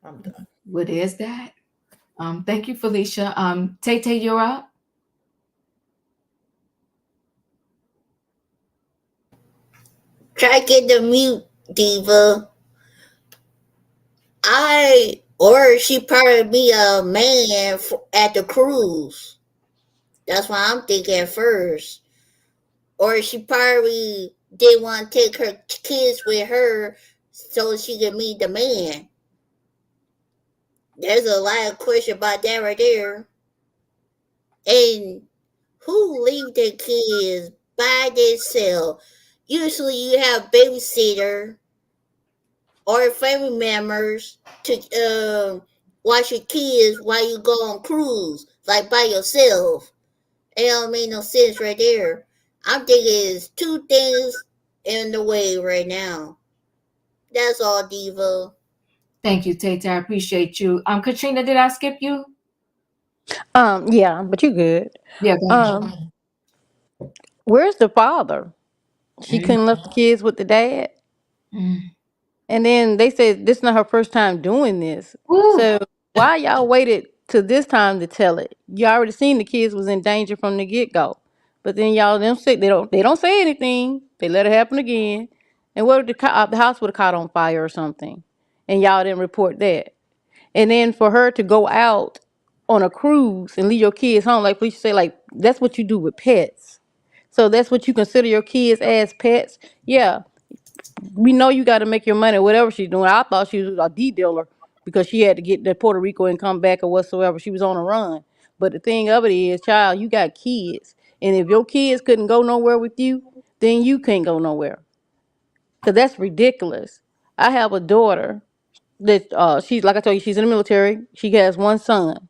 I'm done. What is that? Thank you, Felicia. Tay, you're up. Try to get the mute, Diva. Or she probably be a man at the cruise. That's what I'm thinking first. Or she probably didn't want to take her kids with her so she could meet the man. There's a lot of question about that right there. And who leave their kids by themselves? Usually you have babysitter or family members to watch your kids while you go on cruise, like by yourself. It don't make no sense right there. I'm thinking it's 2 things in the way right now. That's all, Diva. Thank you, Tay. I appreciate you. Katrina, did I skip you? Yeah, but you good. Yeah, go ahead. Where's the father? She couldn't left the kids with the dad. And then they said this is not her first time doing this. Ooh. So why y'all waited to this time to tell it? You already seen the kids was in danger from the get go. But then y'all don't say they don't say anything. They let it happen again. And what if the house would have caught on fire or something, and y'all didn't report that? And then for her to go out on a cruise and leave your kids home, like Felicia say, like that's what you do with pets. So that's what you consider your kids as pets. Yeah, we know you got to make your money, whatever she's doing. I thought she was a D dealer because she had to get to Puerto Rico and come back or whatsoever. She was on a run. But the thing of it is, child, you got kids. And if your kids couldn't go nowhere with you, then you can't go nowhere. Because that's ridiculous. I have a daughter that she's, like I told you, she's in the military. She has 1 son.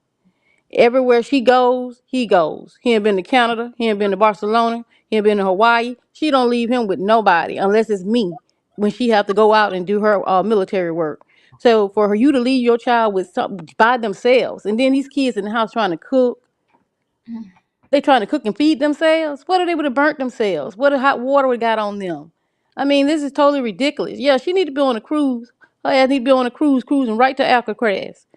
Everywhere she goes, he goes. He ain't been to Canada. He ain't been to Barcelona. He ain't been to Hawaii. She don't leave him with nobody unless it's me when she have to go out and do her military work. So for you to leave your child with something by themselves, and then these kids in the house trying to cook, they trying to cook and feed themselves. What if they would have burnt themselves? What if hot water would got on them? I mean, this is totally ridiculous. Yeah, she need to be on a cruise. Her ass need to be on a cruise, cruising right to Alcatraz.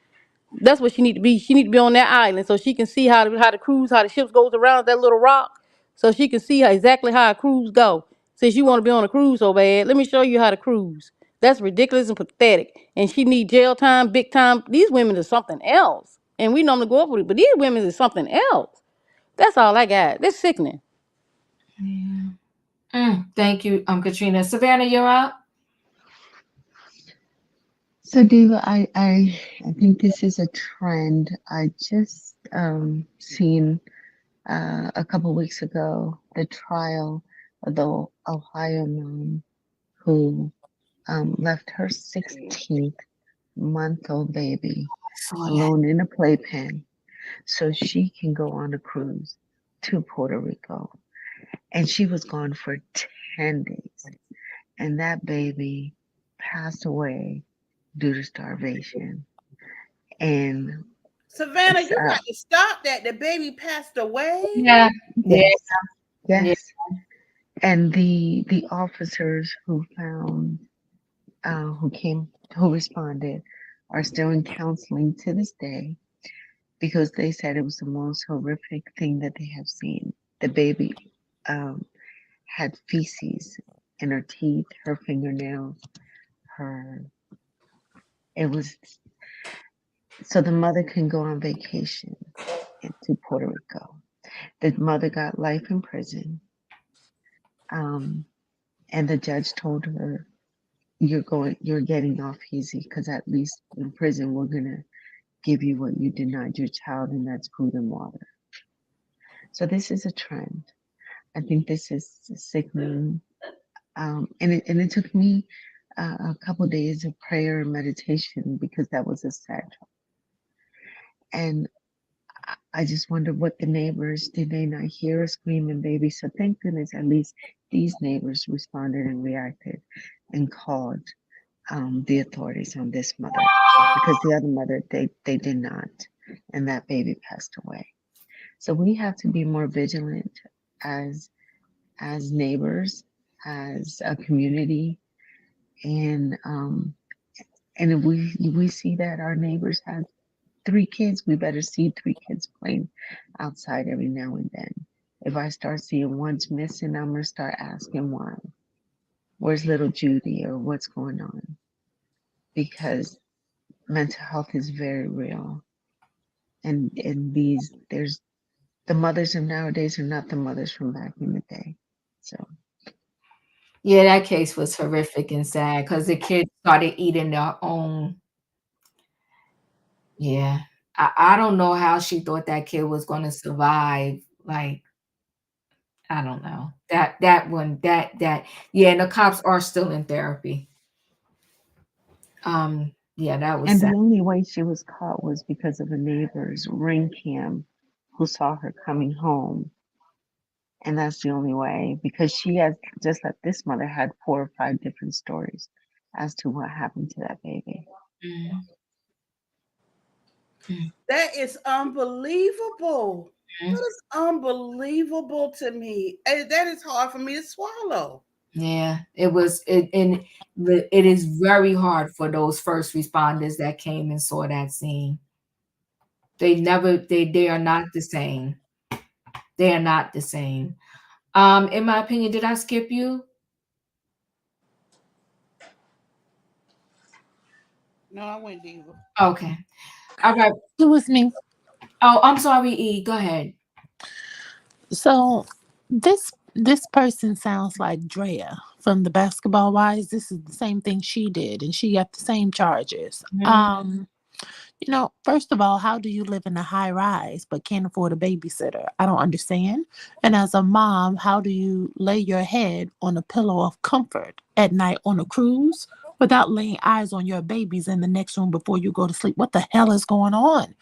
That's what she need to be. She need to be on that island so she can see how the cruise, how the ships goes around that little rock, so she can see exactly how a cruise go. Since you want to be on a cruise so bad, let me show you how to cruise. That's ridiculous and pathetic. And she need jail time, big time. These women is something else, and we normally go up with it, but these women is something else. That's all I got. That's sickening. Yeah. Thank you, Katrina. Savannah, you're up. So, Diva, I think this is a trend. I just seen a couple weeks ago, the trial of the Ohio mom who left her 16th month old baby alone in a playpen so she can go on a cruise to Puerto Rico. And she was gone for 10 days. And that baby passed away due to starvation. And Savannah, you got to stop that. The baby passed away. Yeah. yes, yes. And the officers who found who responded are still in counseling to this day because they said it was the most horrific thing that they have seen. The baby had feces in her teeth, her fingernails, it was so the mother can go on vacation to Puerto Rico. The mother got life in prison. And the judge told her, you're getting off easy because at least in prison, we're going to give you what you denied your child, and that's food and water. So this is a trend. I think this is sickening. And it took me a couple of days of prayer and meditation because that was a sad trial. And I just wonder what the neighbors, did they not hear a screaming baby? So thank goodness at least these neighbors responded and reacted and called the authorities on this mother, because the other mother, they did not, and that baby passed away. So we have to be more vigilant as neighbors, as a community, and if we see that our neighbors have 3 kids, we better see 3 kids playing outside every now and then. If I start seeing one's missing, I'm gonna start asking why. Where's little Judy, or what's going on? Because mental health is very real. And there's the mothers of nowadays are not the mothers from back in the day. So Yeah, that case was horrific and sad because the kids started eating their own. Yeah. I don't know how she thought that kid was going to survive. Like, I don't know. That one, yeah, and the cops are still in therapy. Yeah, that was and sad. the only way she was caught was because of a neighbor's ring cam who saw her coming home. And that's the only way, because she has, just like this mother, had 4 or 5 different stories as to what happened to that baby. That is unbelievable. That is unbelievable to me. That is hard for me to swallow. Yeah, it was and it is very hard for those first responders that came and saw that scene. They are not the same. They are not the same. In my opinion, did I skip you? No, I went deeper. Okay. All right. It was me. Oh, I'm sorry, E. Go ahead. So this person sounds like Drea from the Basketball Wives. This is the same thing she did, and she got the same charges. First of all, how do you live in a high rise but can't afford a babysitter? I don't understand. And as a mom, how do you lay your head on a pillow of comfort at night on a cruise without laying eyes on your babies in the next room before you go to sleep? What the hell is going on?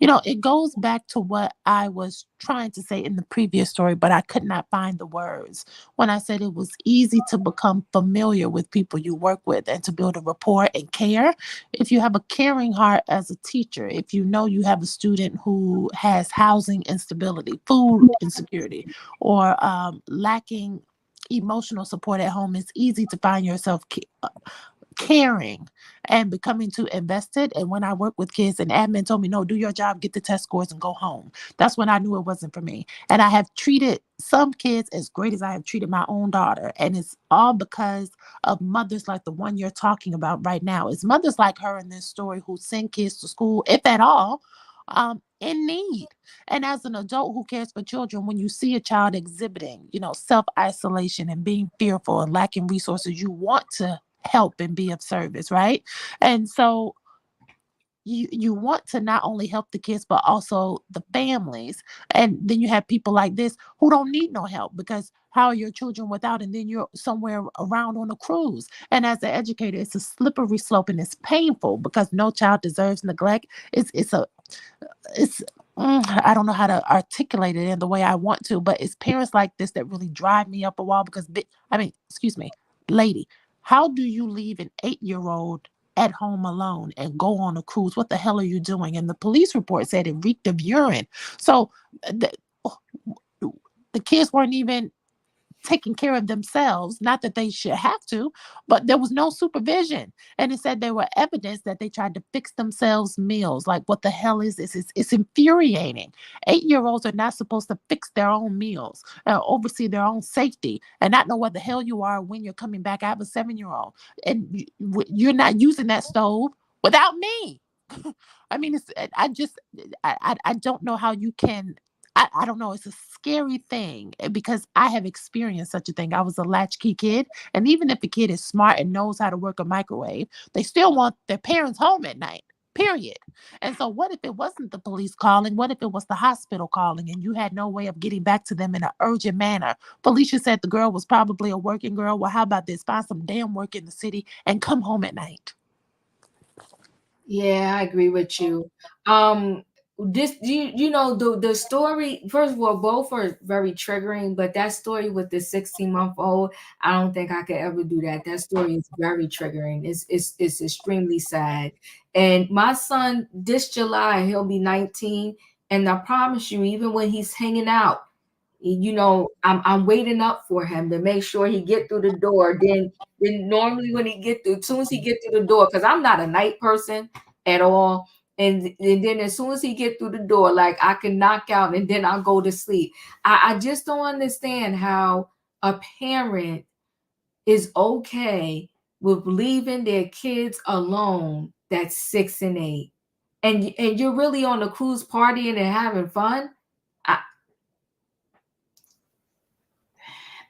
It goes back to what I was trying to say in the previous story, but I could not find the words when I said it was easy to become familiar with people you work with and to build a rapport and care. If you have a caring heart as a teacher, if you know you have a student who has housing instability, food insecurity, or lacking emotional support at home, it's easy to find yourself caring and becoming too invested. And when I work with kids, and admin told me, no, do your job, get the test scores and go home. That's when I knew it wasn't for me. And I have treated some kids as great as I have treated my own daughter. And it's all because of mothers like the one you're talking about right now. It's mothers like her in this story who send kids to school, if at all, in need. And as an adult who cares for children, when you see a child exhibiting, self-isolation and being fearful and lacking resources, you want to help and be of service, right? And so you want to not only help the kids but also the families, and then you have people like this who don't need no help, because how are your children without, and then you're somewhere around on a cruise. And as an educator, it's a slippery slope, and it's painful because no child deserves neglect. It's I don't know how to articulate it in the way I want to, but it's parents like this that really drive me up a wall. Because excuse me, lady, how do you leave an 8-year-old at home alone and go on a cruise? What the hell are you doing? And the police report said it reeked of urine. So the, the kids weren't even taking care of themselves. Not that they should have to, but there was no supervision. And it said there were evidence that they tried to fix themselves meals. Like, what the hell is this? It's infuriating. 8-year-olds are not supposed to fix their own meals, oversee their own safety, and not know what the hell you are when you're coming back. I have a 7-year-old, and you're not using that stove without me. I mean, I don't know how you can. I don't know. It's a scary thing, because I have experienced such a thing. I was a latchkey kid. And even if a kid is smart and knows how to work a microwave, they still want their parents home at night, period. And so what if it wasn't the police calling? What if it was the hospital calling and you had no way of getting back to them in an urgent manner? Felicia said the girl was probably a working girl. Well, how about this? Find some damn work in the city and come home at night. Yeah, I agree with you. This the story, first of all, both are very triggering, but that story with the 16-month-old, I don't think I could ever do that. That story is very triggering. It's extremely sad. And my son, this July, he'll be 19, and I promise you, even when he's hanging out, I'm waiting up for him to make sure he get through the door. Then normally when he get through, as soon as he get through the door, because I'm not a night person at all. And then as soon as he get through the door, like, I can knock out and then I'll go to sleep. I just don't understand how a parent is okay with leaving their kids alone that's 6 and 8. And you're really on a cruise partying and having fun.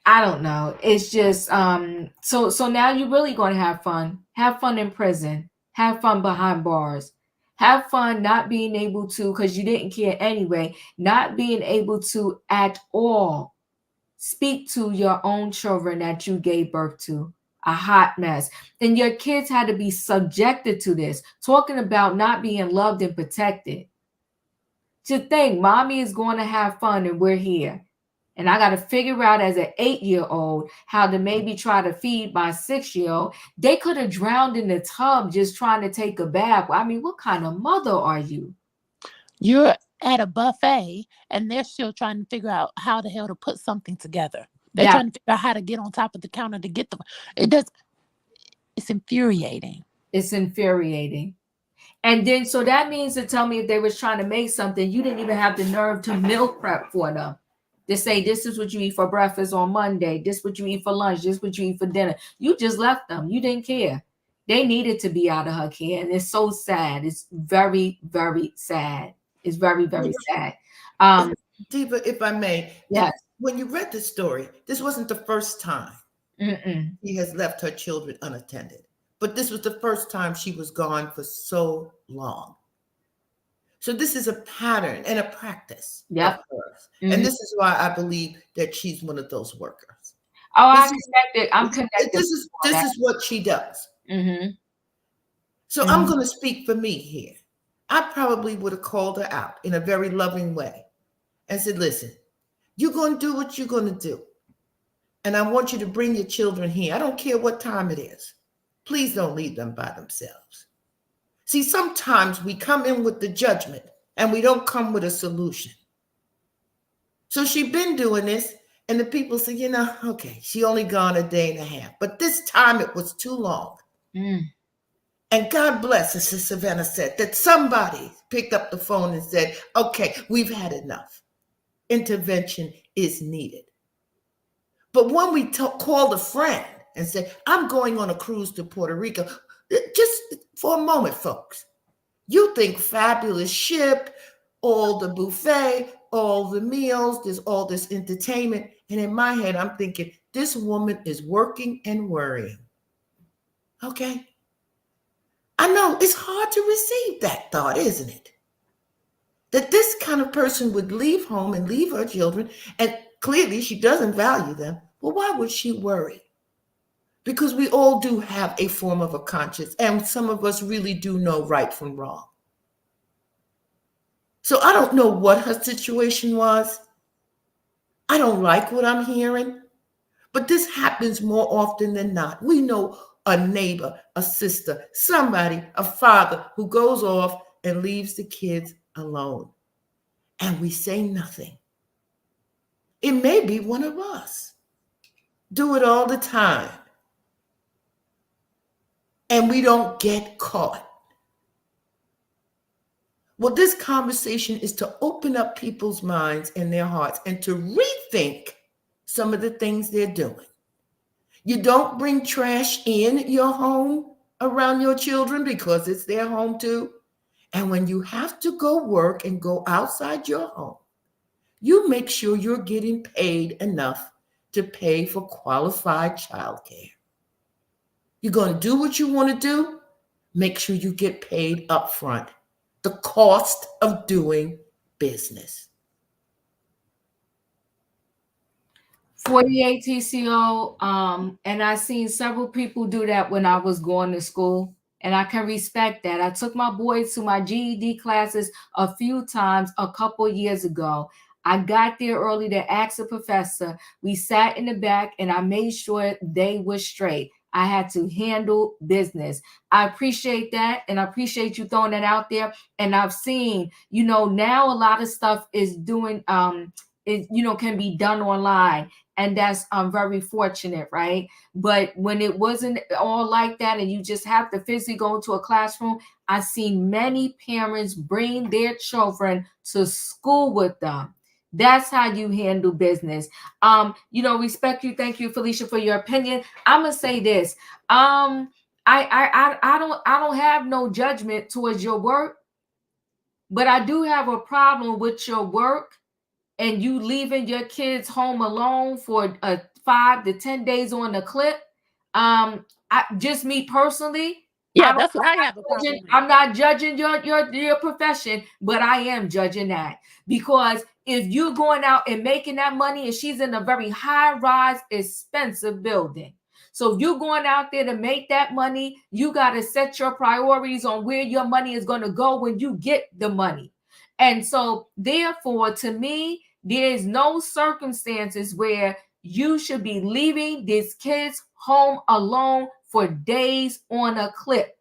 I don't know. It's just so now you're really going to have fun. Have fun in prison. Have fun behind bars. Have fun not being able to, because you didn't care anyway, not being able to at all speak to your own children that you gave birth to. A hot mess. And your kids had to be subjected to this. Talking about not being loved and protected. To think mommy is going to have fun and we're here. And I got to figure out as an 8-year-old how to maybe try to feed my 6-year-old. They could have drowned in the tub just trying to take a bath. I mean, what kind of mother are you? You're at a buffet and they're still trying to figure out how the hell to put something together. They're trying to figure out how to get on top of the counter to get them. It's infuriating. It's infuriating. And then, so that means to tell me if they was trying to make something, you didn't even have the nerve to meal prep for them. To say, this is what you eat for breakfast on Monday. This is what you eat for lunch. This is what you eat for dinner. You just left them. You didn't care. They needed to be out of her care. And it's so sad. It's very, very sad. It's very, very sad. Diva, if I may. Yes. When you read the story, this wasn't the first time she has left her children unattended. But this was the first time she was gone for so long. So this is a pattern and a practice of hers. And this is why I believe that she's one of those workers. Oh, I'm connected. This is what she does. So I'm going to speak for me here. I probably would have called her out in a very loving way and said, listen, you're going to do what you're going to do. And I want you to bring your children here. I don't care what time it is. Please don't leave them by themselves. See, sometimes we come in with the judgment and we don't come with a solution. So she's been doing this, and the people say, okay, she only gone a day and a half. But this time it was too long. And God bless, as Savannah said, that somebody picked up the phone and said, okay, we've had enough. Intervention is needed. But when we called a friend and said, I'm going on a cruise to Puerto Rico, just for a moment, folks, you think fabulous ship, all the buffet, all the meals, there's all this entertainment. And in my head, I'm thinking, this woman is working and worrying. Okay. I know it's hard to receive that thought, isn't it? That this kind of person would leave home and leave her children, and clearly she doesn't value them. Well, why would she worry? Because we all do have a form of a conscience, and some of us really do know right from wrong. So I don't know what her situation was. I don't like what I'm hearing, but this happens more often than not. We know a neighbor, a sister, somebody, a father who goes off and leaves the kids alone, and we say nothing. It may be one of us. Do it all the time, and we don't get caught. Well, this conversation is to open up people's minds and their hearts and to rethink some of the things they're doing. You don't bring trash in your home around your children because it's their home too. And when you have to go work and go outside your home, you make sure you're getting paid enough to pay for qualified childcare. You're going to do what you want to do, make sure you get paid up front. The cost of doing business. 48 TCO, and I seen several people do that when I was going to school, and I can respect that. I took my boys to my GED classes a few times a couple years ago. I got there early to ask the professor. We sat in the back, and I made sure they were straight. I had to handle business. I appreciate that, and I appreciate you throwing that out there. And I've seen, now a lot of stuff is doing, can be done online. And that's very fortunate, right? But when it wasn't all like that and you just have to physically go into a classroom, I've seen many parents bring their children to school with them. That's how you handle business. Respect you. Thank you, Felicia, for your opinion. I'm gonna say this. I don't have no judgment towards your work, but I do have a problem with your work and you leaving your kids home alone for 5 to 10 days on the clip. Just me personally. Yeah, that's what I have a problem with. I'm not judging your profession, but I am judging that, because if you're going out and making that money and she's in a very high-rise, expensive building. So if you're going out there to make that money, you got to set your priorities on where your money is going to go when you get the money. And so therefore, to me, there is no circumstances where you should be leaving these kids home alone for days on a clip.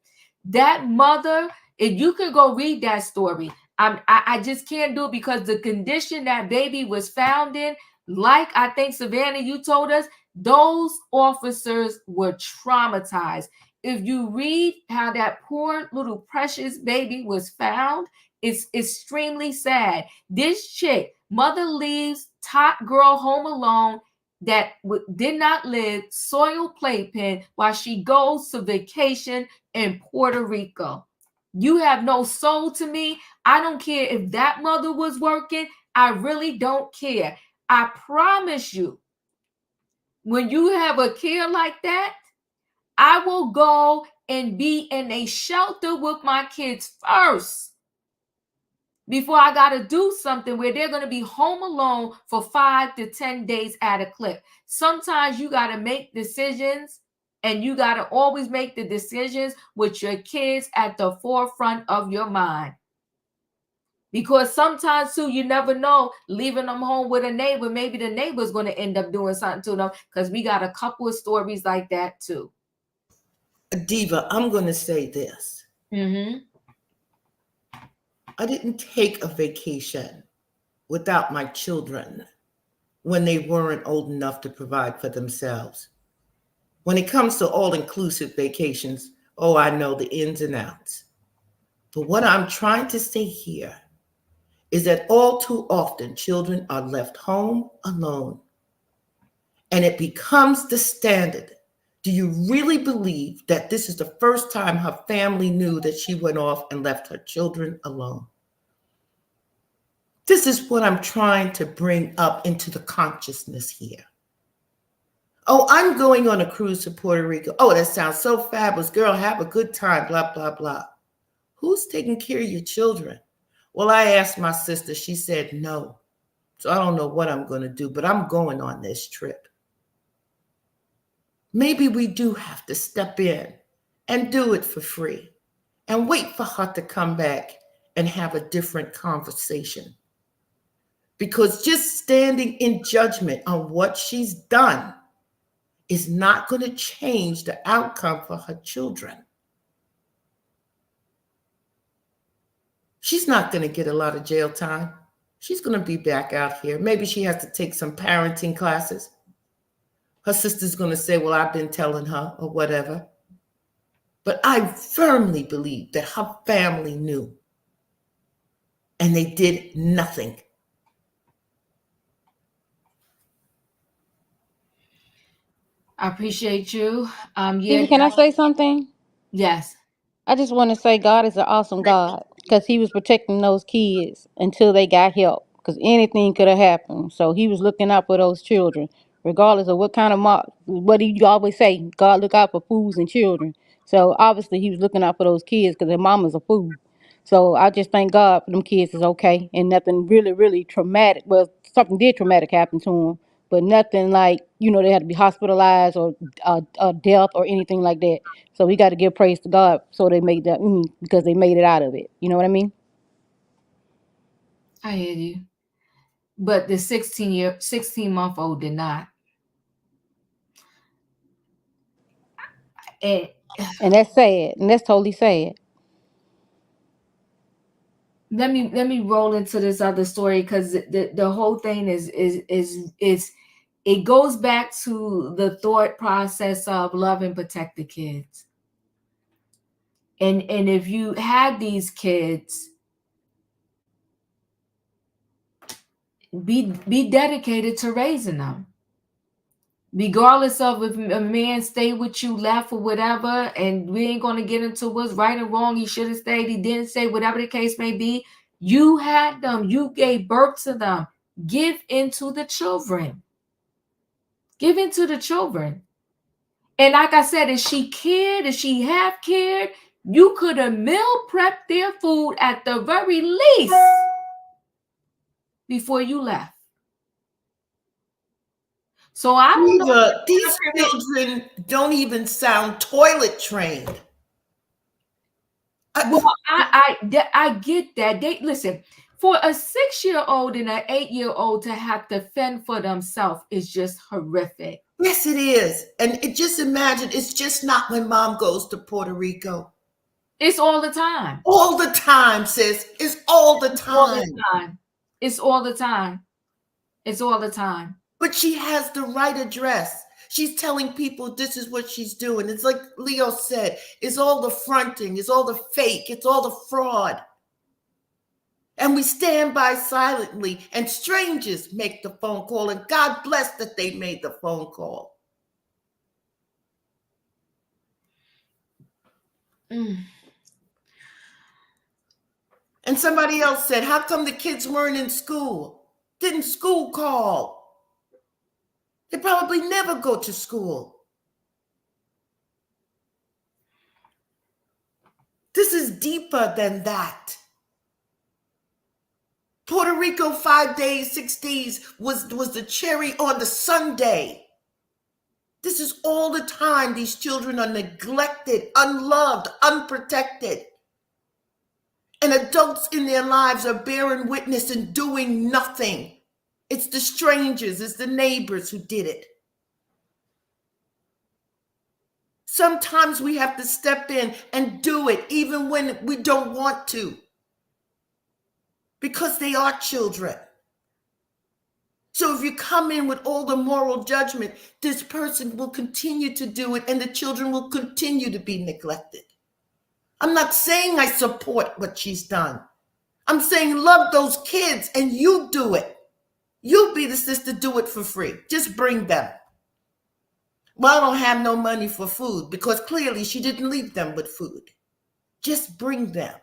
That mother, if you could go read that story, I just can't do it, because the condition that baby was found in, like I think Savannah, you told us, those officers were traumatized. If you read how that poor little precious baby was found, it's extremely sad. This chick, mother leaves top girl home alone that did not live, soil playpen, while she goes to vacation in Puerto Rico. You have no soul to me. I don't care if that mother was working. I really don't care. I promise you, when you have a kid like that, I will go and be in a shelter with my kids first before I got to do something where they're going to be home alone for 5 to 10 days at a clip. Sometimes you got to make decisions, and you got to always make the decisions with your kids at the forefront of your mind. Because sometimes, too, you never know, leaving them home with a neighbor, maybe the neighbor's going to end up doing something to them, because we got a couple of stories like that, too. Diva, I'm going to say this. Mm-hmm. I didn't take a vacation without my children when they weren't old enough to provide for themselves. When it comes to all-inclusive vacations, I know the ins and outs. But what I'm trying to say here is that all too often children are left home alone, and it becomes the standard. Do you really believe that this is the first time her family knew that she went off and left her children alone? This is what I'm trying to bring up into the consciousness here. Oh, I'm going on a cruise to Puerto Rico. Oh, that sounds so fabulous. Girl, have a good time, blah, blah, blah. Who's taking care of your children? Well, I asked my sister. She said no. So I don't know what I'm going to do, but I'm going on this trip. Maybe we do have to step in and do it for free and wait for her to come back and have a different conversation. Because just standing in judgment on what she's done is not going to change the outcome for her children. She's not going to get a lot of jail time. She's going to be back out here. Maybe she has to take some parenting classes. Her sister's going to say, well, I've been telling her or whatever. But I firmly believe that her family knew and they did nothing. I appreciate you. Stevie, can I say something? Yes. I just want to say God is an awesome God because he was protecting those kids until they got help because anything could have happened. So he was looking out for those children, regardless of what kind of what do you always say? God look out for fools and children. So obviously he was looking out for those kids because their mama's a fool. So I just thank God for them kids is okay and nothing really, really traumatic. Well, something did traumatic happen to them, but nothing like, they had to be hospitalized or death or anything like that. So we got to give praise to God. So they made that, because they made it out of it. You know what I mean? I hear you. But the 16-month-old did not. And that's sad. And that's totally sad. let me roll into this other story because the whole thing is it goes back to the thought process of love and protect the kids. And if you had these kids, be dedicated to raising them. Regardless of if a man stayed with you, left, or whatever, and we ain't going to get into what's right and wrong. He should have stayed. He didn't stay, whatever the case may be. You had them. You gave birth to them. Give into the children. Give into the children. And like I said, if she cared, if she have cared, you could have meal prepped their food at the very least before you left. So I don't know. These children don't even sound toilet trained. Well, I get that. They listen, for a 6-year-old and an 8-year-old to have to fend for themselves is just horrific. Yes, it is. And just imagine, it's just not when mom goes to Puerto Rico. It's all the time. All the time, sis. It's all the time. All the time. It's all the time. It's all the time. But she has the right address. She's telling people this is what she's doing. It's like Leo said, it's all the fronting, it's all the fake, it's all the fraud. And we stand by silently, and strangers make the phone call, and God bless that they made the phone call. And somebody else said, how come the kids weren't in school? Didn't school call? They probably never go to school. This is deeper than that. Puerto Rico, 5 days, 6 days was the cherry on the sundae. This is all the time these children are neglected, unloved, unprotected. And adults in their lives are bearing witness and doing nothing. It's the strangers, it's the neighbors who did it. Sometimes we have to step in and do it even when we don't want to. Because they are children. So if you come in with all the moral judgment, this person will continue to do it and the children will continue to be neglected. I'm not saying I support what she's done. I'm saying love those kids and you do it. You be the sister, do it for free. Just bring them. Well, I don't have no money for food because clearly she didn't leave them with food. Just bring them.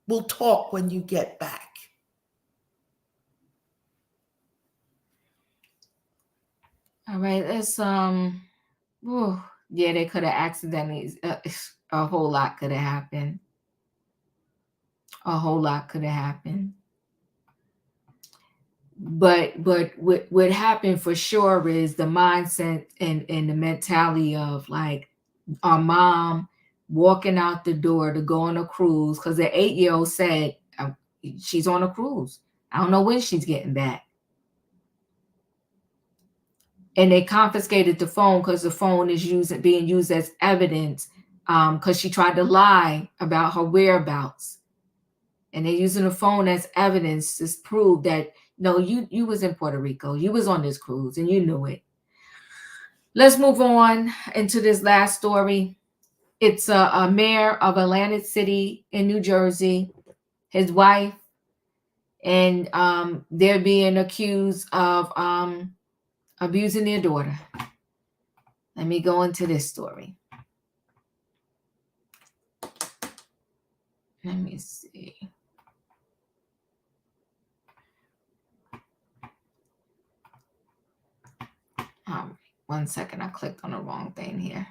We'll talk when you get back. All right, let's yeah, they could have accidentally a whole lot could have happened. A whole lot could have happened. But what happened for sure is the mindset and the mentality of like our mom walking out the door to go on a cruise because the 8-year-old said she's on a cruise. I don't know when she's getting back. And they confiscated the phone because the phone is being used as evidence because she tried to lie about her whereabouts. And they're using the phone as evidence to prove that, no, you was in Puerto Rico. You was on this cruise and you knew it. Let's move on into this last story. It's a mayor of Atlantic City in New Jersey, his wife, and they're being accused of abusing their daughter. Let me go into this story. Let me see. All right, 1 second. I clicked on the wrong thing here.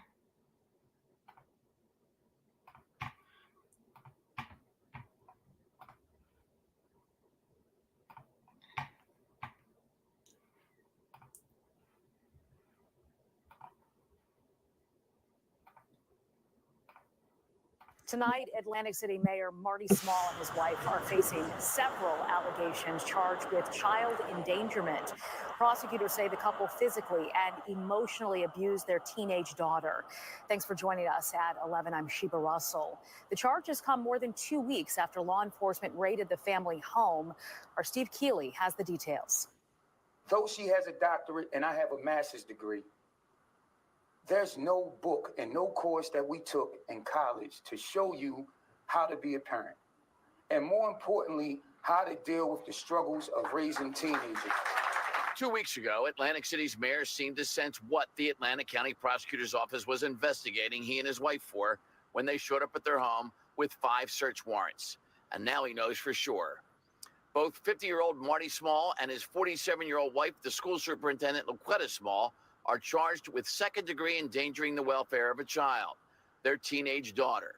Tonight, Atlantic City Mayor Marty Small and his wife are facing several allegations charged with child endangerment. Prosecutors say the couple physically and emotionally abused their teenage daughter. Thanks for joining us at 11. I'm Sheba Russell. The charges come more than 2 weeks after law enforcement raided the family home. Our Steve Keeley has the details. Though she has a doctorate and I have a master's degree, there's no book and no course that we took in college to show you how to be a parent. And more importantly, how to deal with the struggles of raising teenagers. 2 weeks ago, Atlantic City's mayor seemed to sense what the Atlantic County Prosecutor's Office was investigating he and his wife for when they showed up at their home with 5 search warrants. And now he knows for sure. Both 50-year-old Marty Small and his 47-year-old wife, the school superintendent, Laquetta Small, are charged with second-degree endangering the welfare of a child, their teenage daughter.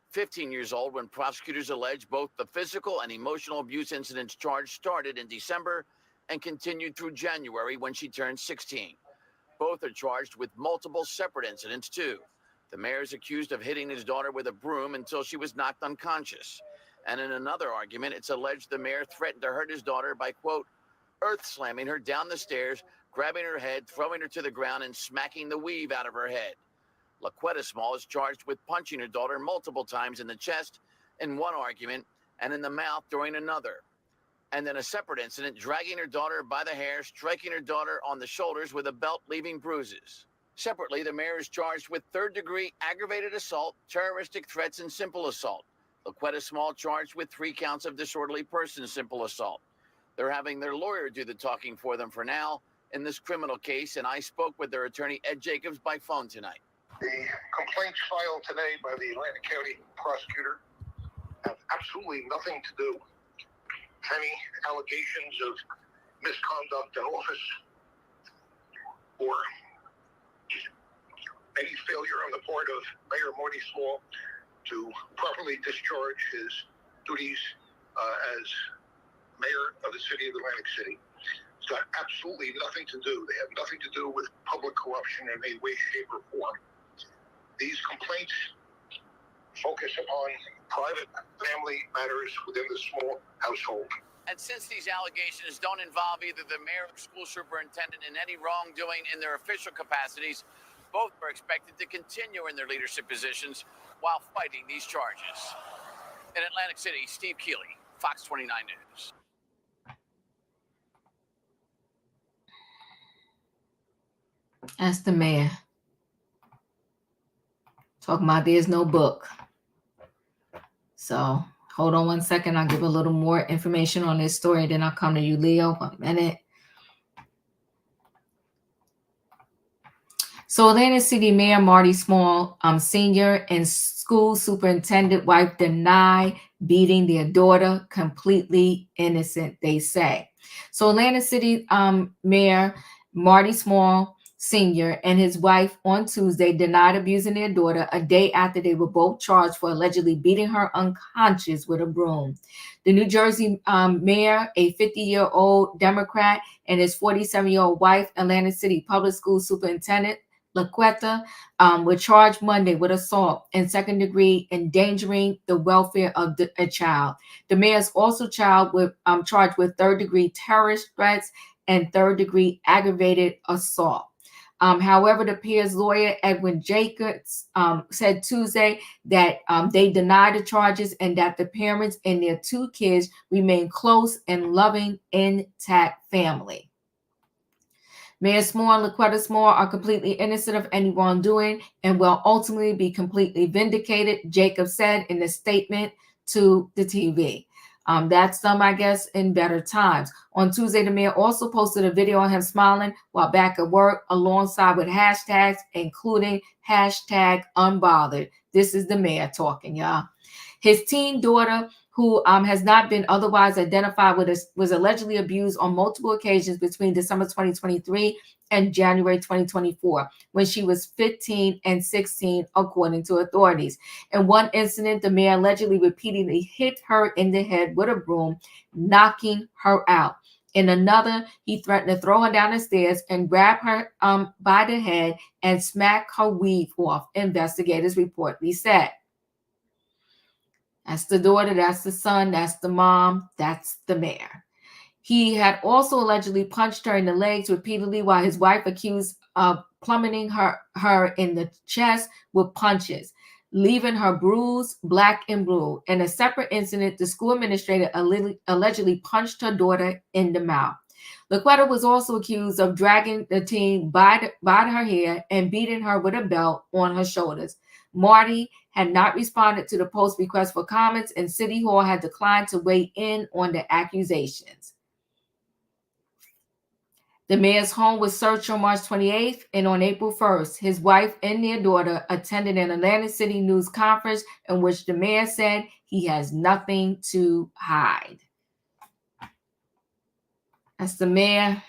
15 years old when prosecutors allege both the physical and emotional abuse incidents charged started in December and continued through January when she turned 16. Both are charged with multiple separate incidents, too. The mayor is accused of hitting his daughter with a broom until she was knocked unconscious. And in another argument, it's alleged the mayor threatened to hurt his daughter by, quote, earth slamming her down the stairs, grabbing her head, throwing her to the ground, and smacking the weave out of her head. Laquetta Small is charged with punching her daughter multiple times in the chest in one argument and in the mouth during another. And in a separate incident, dragging her daughter by the hair, striking her daughter on the shoulders with a belt, leaving bruises. Separately, the mayor is charged with third-degree aggravated assault, terroristic threats, and simple assault. Laquetta Small charged with 3 counts of disorderly person simple assault. They're having their lawyer do the talking for them for now in this criminal case, and I spoke with their attorney, Ed Jacobs, by phone tonight. The complaints filed today by the Atlantic County prosecutor have absolutely nothing to do with any allegations of misconduct in office or any failure on the part of Mayor Marty Small to properly discharge his duties as mayor of the city of Atlantic City. It's got absolutely nothing to do. They have nothing to do with public corruption in any way, shape, or form. These complaints focus upon private family matters within the small household. And since these allegations don't involve either the mayor or school superintendent in any wrongdoing in their official capacities, both are expected to continue in their leadership positions while fighting these charges. In Atlantic City, Steve Keeley, Fox 29 News. That's the mayor. Talking about there's no book. So hold on 1 second. I'll give a little more information on this story. Then I'll come to you, Leo. 1 minute. So Atlantic City Mayor Marty Small, Sr. and school superintendent wife deny beating their daughter, completely innocent, they say. So Atlantic City Mayor Marty Small Sr. and his wife on Tuesday denied abusing their daughter a day after they were both charged for allegedly beating her unconscious with a broom. The New Jersey mayor, a 50-year-old Democrat, and his 47-year-old wife, Atlantic City Public School Superintendent Laquetta, were charged Monday with assault and second-degree endangering the welfare of a child. The mayor is also charged with third-degree terrorist threats and third-degree aggravated assault. However, the pair's lawyer, Edwin Jacobs, said Tuesday that they denied the charges and that the parents and their two kids remain close and loving, intact family. Mayor Small and Laquetta Small are completely innocent of any wrongdoing and will ultimately be completely vindicated, Jacobs said in a statement to the TV. That's them, I guess, in better times. On Tuesday, the mayor also posted a video of him smiling while back at work alongside with hashtags, including hashtag unbothered. This is the mayor talking, y'all. His teen daughter, who has not been otherwise identified, was allegedly abused on multiple occasions between December 2023 and January 2024, when she was 15 and 16, according to authorities. In one incident, the mayor allegedly repeatedly hit her in the head with a broom, knocking her out. In another, he threatened to throw her down the stairs and grab her by the head and smack her weave off, investigators reportedly said. That's the daughter, that's the son, that's the mom, that's the mayor. He had also allegedly punched her in the legs repeatedly, while his wife accused of plummeting her in the chest with punches, leaving her bruised, black and blue. In a separate incident, the school administrator allegedly punched her daughter in the mouth. Laquetta was also accused of dragging the teen by her hair and beating her with a belt on her shoulders. Marty had not responded to the Post request for comments, and City Hall had declined to weigh in on the accusations. The mayor's home was searched on March 28th, and on April 1st, his wife and their daughter attended an Atlantic City news conference in which the mayor said he has nothing to hide. That's the mayor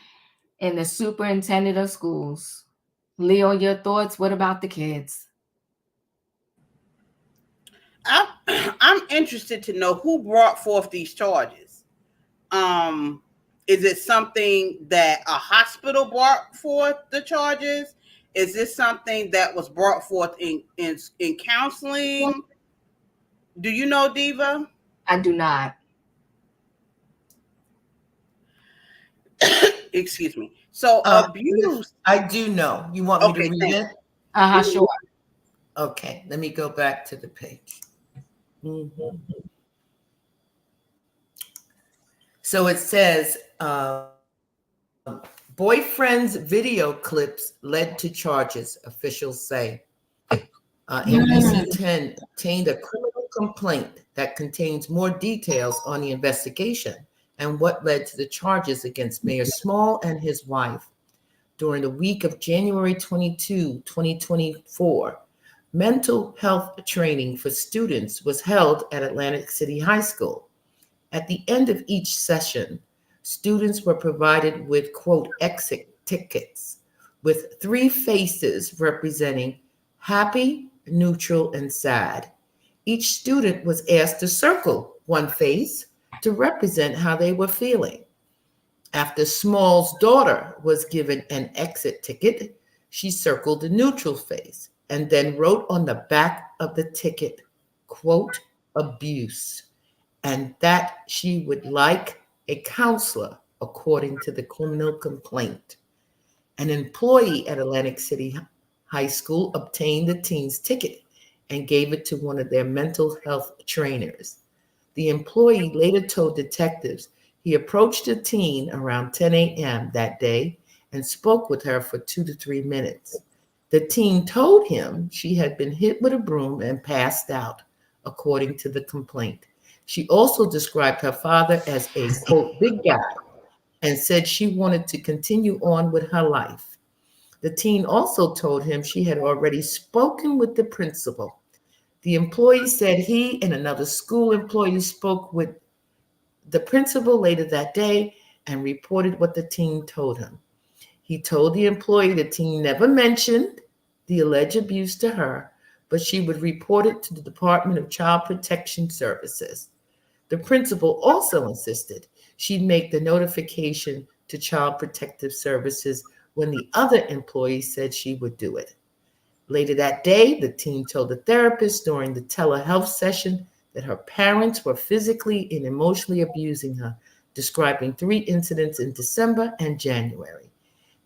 and the superintendent of schools. Leo, your thoughts? What about the kids? I'm interested to know who brought forth these charges. Is it something that a hospital brought forth the charges? Is this something that was brought forth in counseling? Do you know, Diva? I do not. Excuse me. So abuse. I do know. You want me to read it? Sure. Okay, let me go back to the page. Mm-hmm. So it says, boyfriend's video clips led to charges, officials say. NBC 10 obtained a criminal complaint that contains more details on the investigation and what led to the charges against Mayor Small and his wife. During the week of January 22, 2024, mental health training for students was held at Atlantic City High School. At the end of each session, students were provided with, quote, exit tickets with 3 faces representing happy, neutral, and sad. Each student was asked to circle one face to represent how they were feeling. After Small's daughter was given an exit ticket, she circled the neutral face and then wrote on the back of the ticket, quote, abuse, and that she would like a counselor, according to the criminal complaint. An employee at Atlantic City High School obtained the teen's ticket and gave it to one of their mental health trainers. The employee later told detectives he approached the teen around 10 a.m. that day and spoke with her for 2 to 3 minutes. The teen told him she had been hit with a broom and passed out, according to the complaint. She also described her father as a, quote, big guy, and said she wanted to continue on with her life. The teen also told him she had already spoken with the principal. The employee said he and another school employee spoke with the principal later that day and reported what the teen told him. He told the employee the teen never mentioned the alleged abuse to her, but she would report it to the Department of Child Protection Services. The principal also insisted she'd make the notification to Child Protective Services when the other employee said she would do it. Later that day, the teen told the therapist during the telehealth session that her parents were physically and emotionally abusing her, describing 3 incidents in December and January.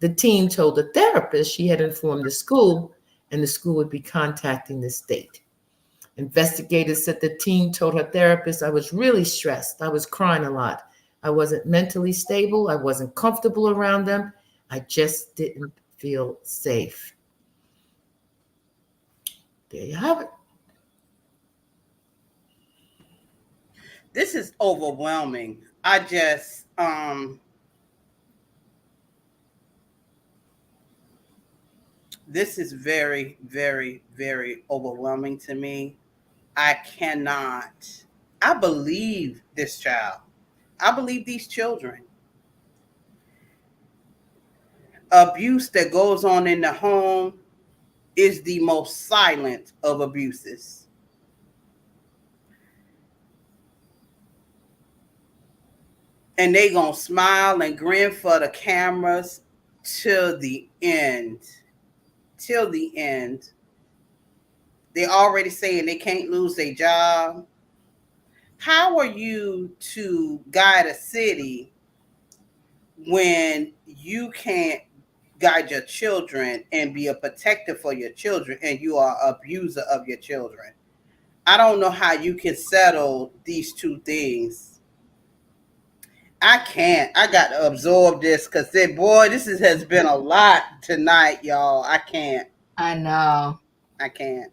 The teen told the therapist she had informed the school and the school would be contacting the state. Investigators said the teen told her therapist, "I was really stressed. I was crying a lot. I wasn't mentally stable. I wasn't comfortable around them. I just didn't feel safe." There you have it. This is overwhelming. I just this is very, very, very overwhelming to me. I believe this child. I believe these children. Abuse that goes on in the home is the most silent of abuses. And they gonna smile and grin for the cameras till the end. Till the end. They already saying they can't lose their job. How are you to guide a city when you can't guide your children and be a protector for your children and you are an abuser of your children? I don't know how you can settle these two things. I can't. I got to absorb this because, boy, has been a lot tonight, y'all. I can't. I know. I can't.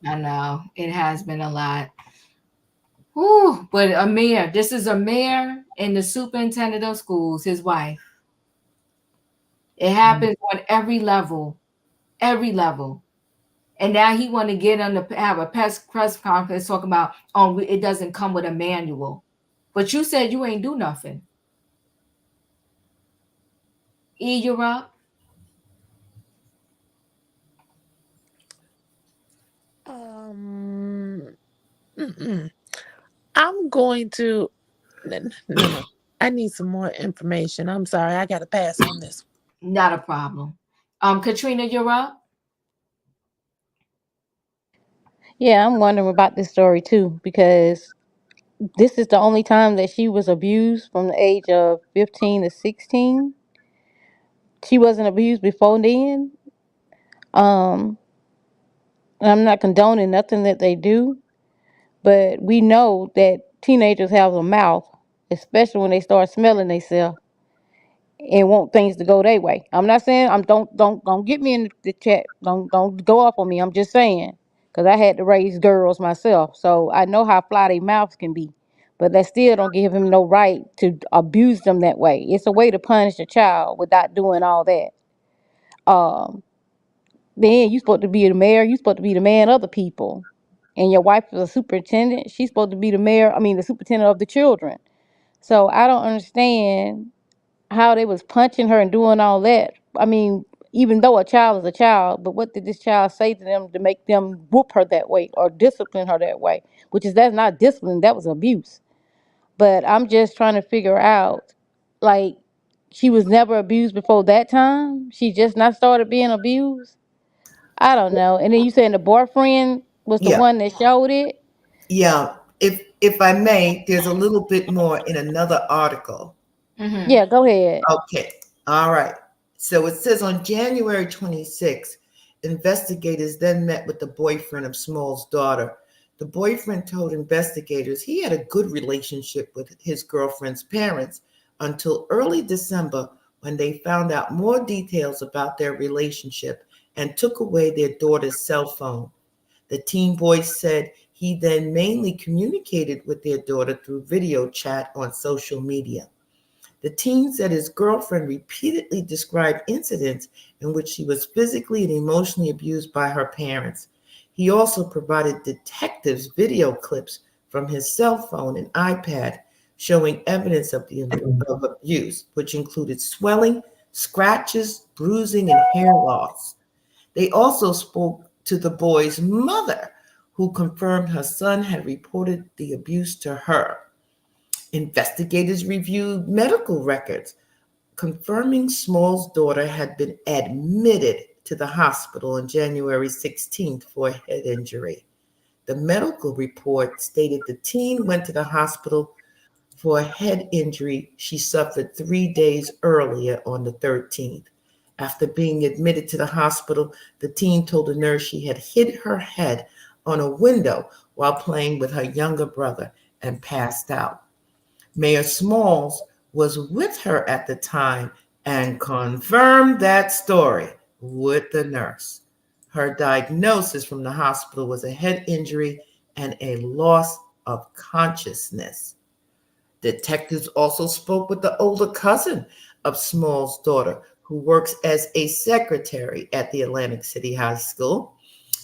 I know. It has been a lot. Whew. But Amir, this is Amir and the superintendent of schools, his wife. It happens on every level. Every level. And now he want to get on the have a press conference talking about, oh, it doesn't come with a manual. But you said you ain't do nothing. E, you're up. I'm going to. No. I need some more information. I'm sorry. I got to pass on this. Not a problem. Katrina, you're up. Yeah, I'm wondering about this story too, because this is the only time that she was abused from the age of 15 to 16. She wasn't abused before then. Um, and I'm not condoning nothing that they do, but we know that teenagers have a mouth, especially when they start smelling themselves and want things to go their way. I'm not saying don't get me in the chat. Don't go off on me. I'm just saying, because I had to raise girls myself, so I know how fly their mouths can be. But that still don't give him no right to abuse them that way. It's a way to punish a child without doing all that. Um, then you supposed to be the mayor. You supposed to be the man of the people, and your wife is a superintendent. She's supposed to be the mayor. I mean, the superintendent of the children. So I don't understand how they was punching her and doing all that. I mean, even though a child is a child, but what did this child say to them to make them whoop her that way or discipline her that way? That's not discipline, that was abuse. But I'm just trying to figure out, like, she was never abused before that time. She just not started being abused. I don't know. And then you saying the boyfriend was the Yeah. one that showed it. Yeah. If I may, there's a little bit more in another article. Mm-hmm. Yeah, go ahead. Okay. All right. So it says on January 26th, investigators then met with the boyfriend of Small's daughter. The boyfriend told investigators he had a good relationship with his girlfriend's parents until early December, when they found out more details about their relationship and took away their daughter's cell phone. The teen boy said he then mainly communicated with their daughter through video chat on social media. The teen said his girlfriend repeatedly described incidents in which she was physically and emotionally abused by her parents. He also provided detectives video clips from his cell phone and iPad showing evidence of abuse, which included swelling, scratches, bruising, and hair loss. They also spoke to the boy's mother, who confirmed her son had reported the abuse to her. Investigators reviewed medical records, confirming Small's daughter had been admitted to the hospital on January 16th for a head injury. The medical report stated the teen went to the hospital for a head injury she suffered 3 days earlier on the 13th. After being admitted to the hospital, the teen told the nurse she had hit her head on a window while playing with her younger brother and passed out. Mayor Smalls was with her at the time and confirmed that story with the nurse. Her diagnosis from the hospital was a head injury and a loss of consciousness. Detectives also spoke with the older cousin of Small's daughter, who works as a secretary at the Atlantic City High School.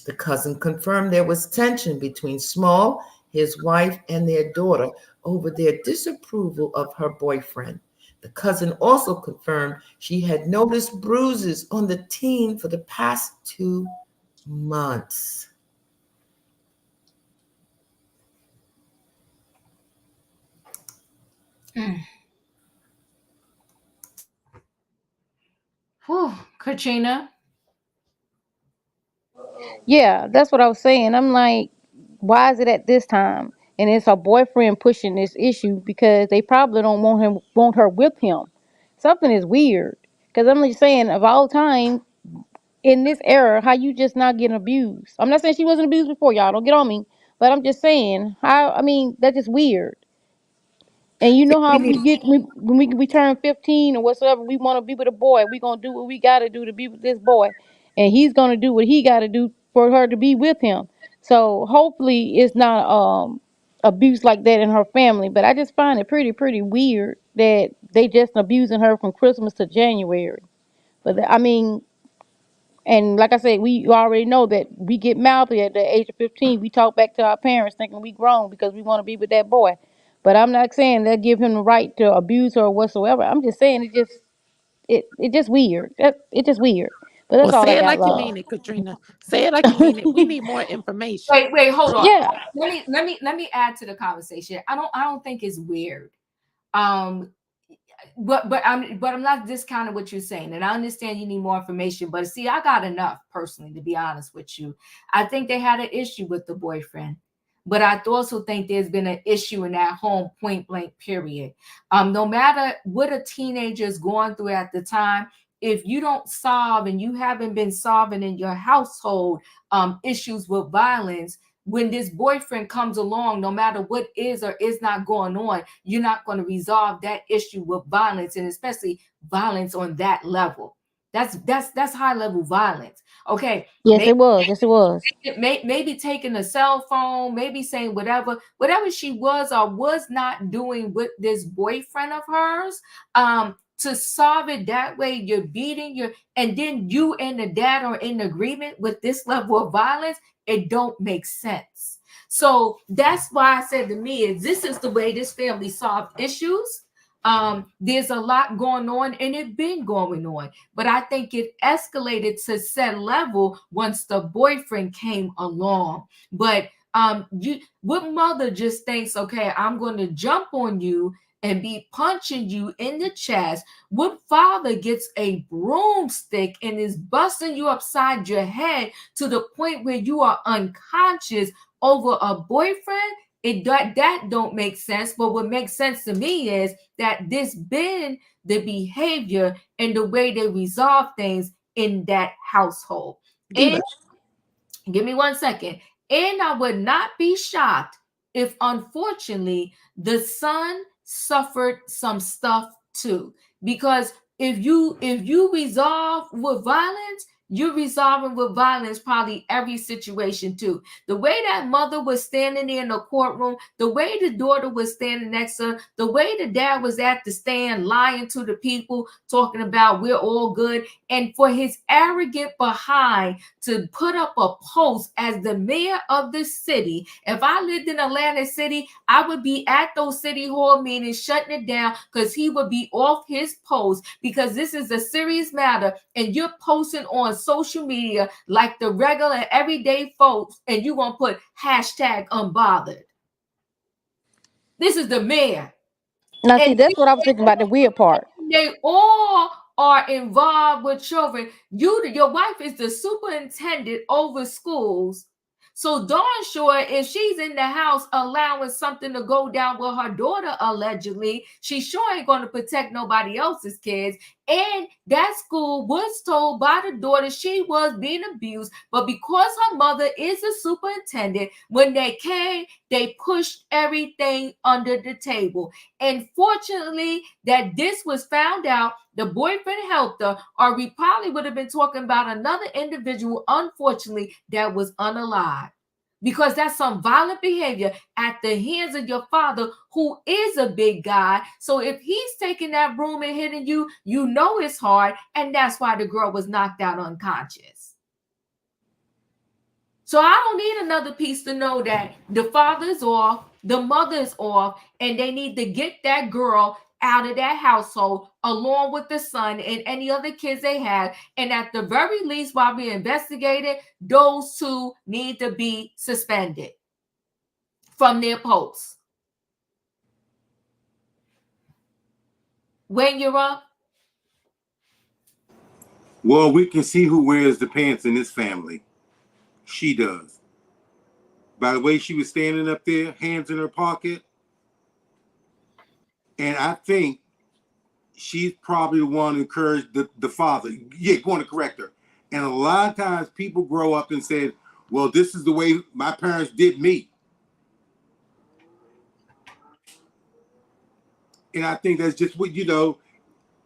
The cousin confirmed there was tension between Small, his wife, and their daughter over their disapproval of her boyfriend. The cousin also confirmed she had noticed bruises on the teen for the past 2 months. Whew, Katrina. Yeah, that's what I was saying. I'm like, why is it at this time? And it's her boyfriend pushing this issue because they probably don't want her with him. Something is weird. Because I'm just saying, of all time in this era, how you just not getting abused? I'm not saying she wasn't abused before, y'all. Don't get on me. But I'm just saying, how? I mean, that's just weird. And you know how when we turn 15 or whatsoever, we want to be with a boy. We gonna do what we gotta do to be with this boy, and he's gonna do what he gotta do for her to be with him. So hopefully it's not abuse like that in her family. But I just find it pretty weird that they just abusing her from Christmas to January. But I mean, and like I said, we already know that we get mouthy at the age of 15. We talk back to our parents thinking we grown because we want to be with that boy. But I'm not saying that give him the right to abuse her or whatsoever. I'm just saying it just weird. It's just weird. But Well, that's all I say it got, like you love. mean it, Katrina. Say it like you mean it. We need more information. Wait, hold on. Yeah. Let me add to the conversation. I don't think it's weird. Um, but I'm not discounting what you're saying, and I understand you need more information. But see, I got enough personally, to be honest with you. I think they had an issue with the boyfriend, but I also think there's been an issue in that home, point blank, period. No matter what a teenager is going through at the time, if you don't solve and you haven't been solving in your household issues with violence, when this boyfriend comes along, no matter what is or is not going on, you're not going to resolve that issue with violence, and especially violence on that level. That's high level violence. Okay. Yes, it was. Yes, it was. Maybe taking a cell phone, maybe saying whatever she was or was not doing with this boyfriend of hers. To solve it that way, you're beating your, and then you and the dad are in agreement with this level of violence. It don't make sense. So that's why I said, to me, is this is the way this family solved issues. There's a lot going on, and it been going on, but I think it escalated to said level once the boyfriend came along. But what mother just thinks, okay, I'm going to jump on you and be punching you in the chest? What father gets a broomstick and is busting you upside your head to the point where you are unconscious over a boyfriend? That don't make sense. But what makes sense to me is that this been the behavior and the way they resolve things in that household. And give me 1 second. And I would not be shocked if, unfortunately, the son suffered some stuff too. Because if you resolve with violence, you're resolving with violence probably every situation too. The way that mother was standing there in the courtroom, the way the daughter was standing next to her, the way the dad was at the stand lying to the people, talking about we're all good, and for his arrogant behind to put up a post as the mayor of the city. If I lived in Atlantic City, I would be at those city hall meetings shutting it down because he would be off his post, because this is a serious matter and you're posting on social media like the regular everyday folks and you're going to put hashtag unbothered. This is the mayor. Now, see, that's what I was thinking about, the weird part. They all are involved with children. Your wife is the superintendent over schools. So darn sure, if she's in the house allowing something to go down with her daughter, allegedly, she sure ain't going to protect nobody else's kids. And that school was told by the daughter she was being abused, but because her mother is a superintendent, when they came, they pushed everything under the table. And fortunately, that this was found out, the boyfriend helped her, or we probably would have been talking about another individual, unfortunately, that was unalived. Because that's some violent behavior at the hands of your father, who is a big guy. So if he's taking that broom and hitting you, you know it's hard. And that's why the girl was knocked out unconscious. So I don't need another piece to know that the father's off, the mother's off, and they need to get that girl out of that household along with the son and any other kids they had. And at the very least, while we investigate it, those two need to be suspended from their posts. When you're up. Well, we can see who wears the pants in this family. She does. By the way she was standing up there, hands in her pocket. And I think she's probably the one who encouraged the father. Yeah, going to correct her. And a lot of times people grow up and say, well, this is the way my parents did me. And I think that's just what,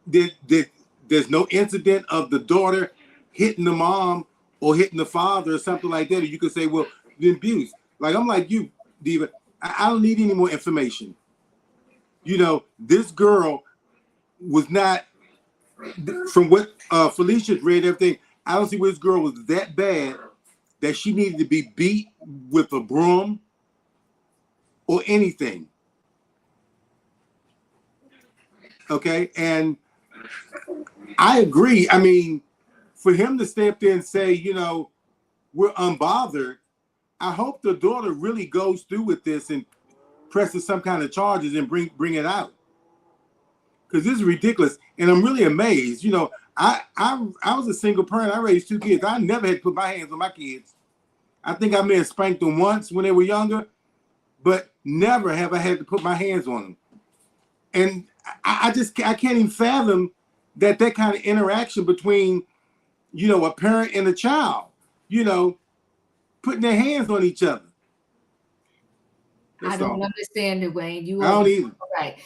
there's no incident of the daughter hitting the mom or hitting the father or something like that. Or you could say, well, the abuse. Like, I'm like you, Diva. I don't need any more information. This girl was not, from what Felicia's read, everything, I don't see where this girl was that bad that she needed to be beat with a broom or anything. Okay, and I agree. I mean, for him to stay up there and say, we're unbothered, I hope the daughter really goes through with this and presses some kind of charges and bring it out. Because this is ridiculous. And I'm really amazed. I was a single parent. I raised 2 kids. I never had to put my hands on my kids. I think I may have spanked them once when they were younger, but never have I had to put my hands on them. And I can't even fathom that kind of interaction between, a parent and a child, putting their hands on each other. I don't understand it, Wayne. I don't either. Right.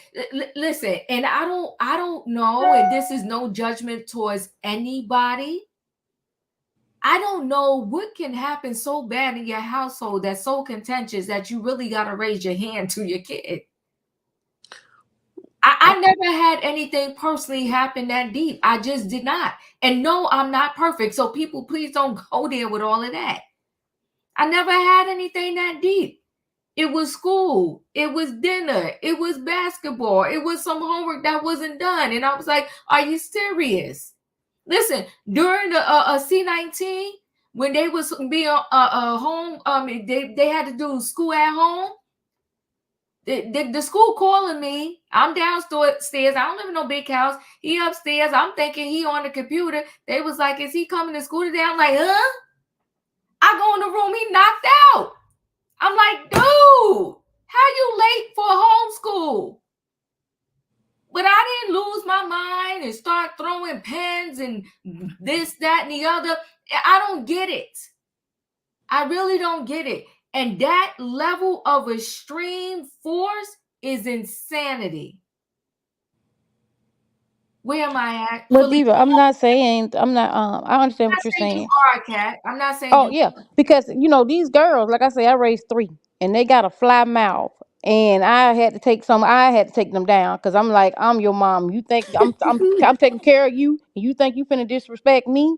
Listen, and I don't know, and this is no judgment towards anybody. I don't know what can happen so bad in your household that's so contentious that you really got to raise your hand to your kid. I never had anything personally happen that deep. I just did not. And no, I'm not perfect. So people, please don't go there with all of that. I never had anything that deep. It was school. It was dinner. It was basketball. It was some homework that wasn't done. And I was like, are you serious? Listen, during the C-19, when they was being home, they had to do school at home. The school calling me. I'm downstairs. I don't live in no big house. He upstairs. I'm thinking he on the computer. They was like, is he coming to school today? I'm like, huh? I go in the room. He knocked out. I'm like, dude, how you late for homeschool? But I didn't lose my mind and start throwing pens and this, that, and the other. I don't get it. I really don't get it. And that level of extreme force is insanity. Where am I at? But Diva, I'm not saying I understand what you're saying you saying. are, Kat. I'm not saying Oh you. yeah, because these girls, like I say, I raised 3, and they got a fly mouth, and I had to take them down because I'm like, I'm your mom. You think I'm taking care of you, and you think you finna disrespect me?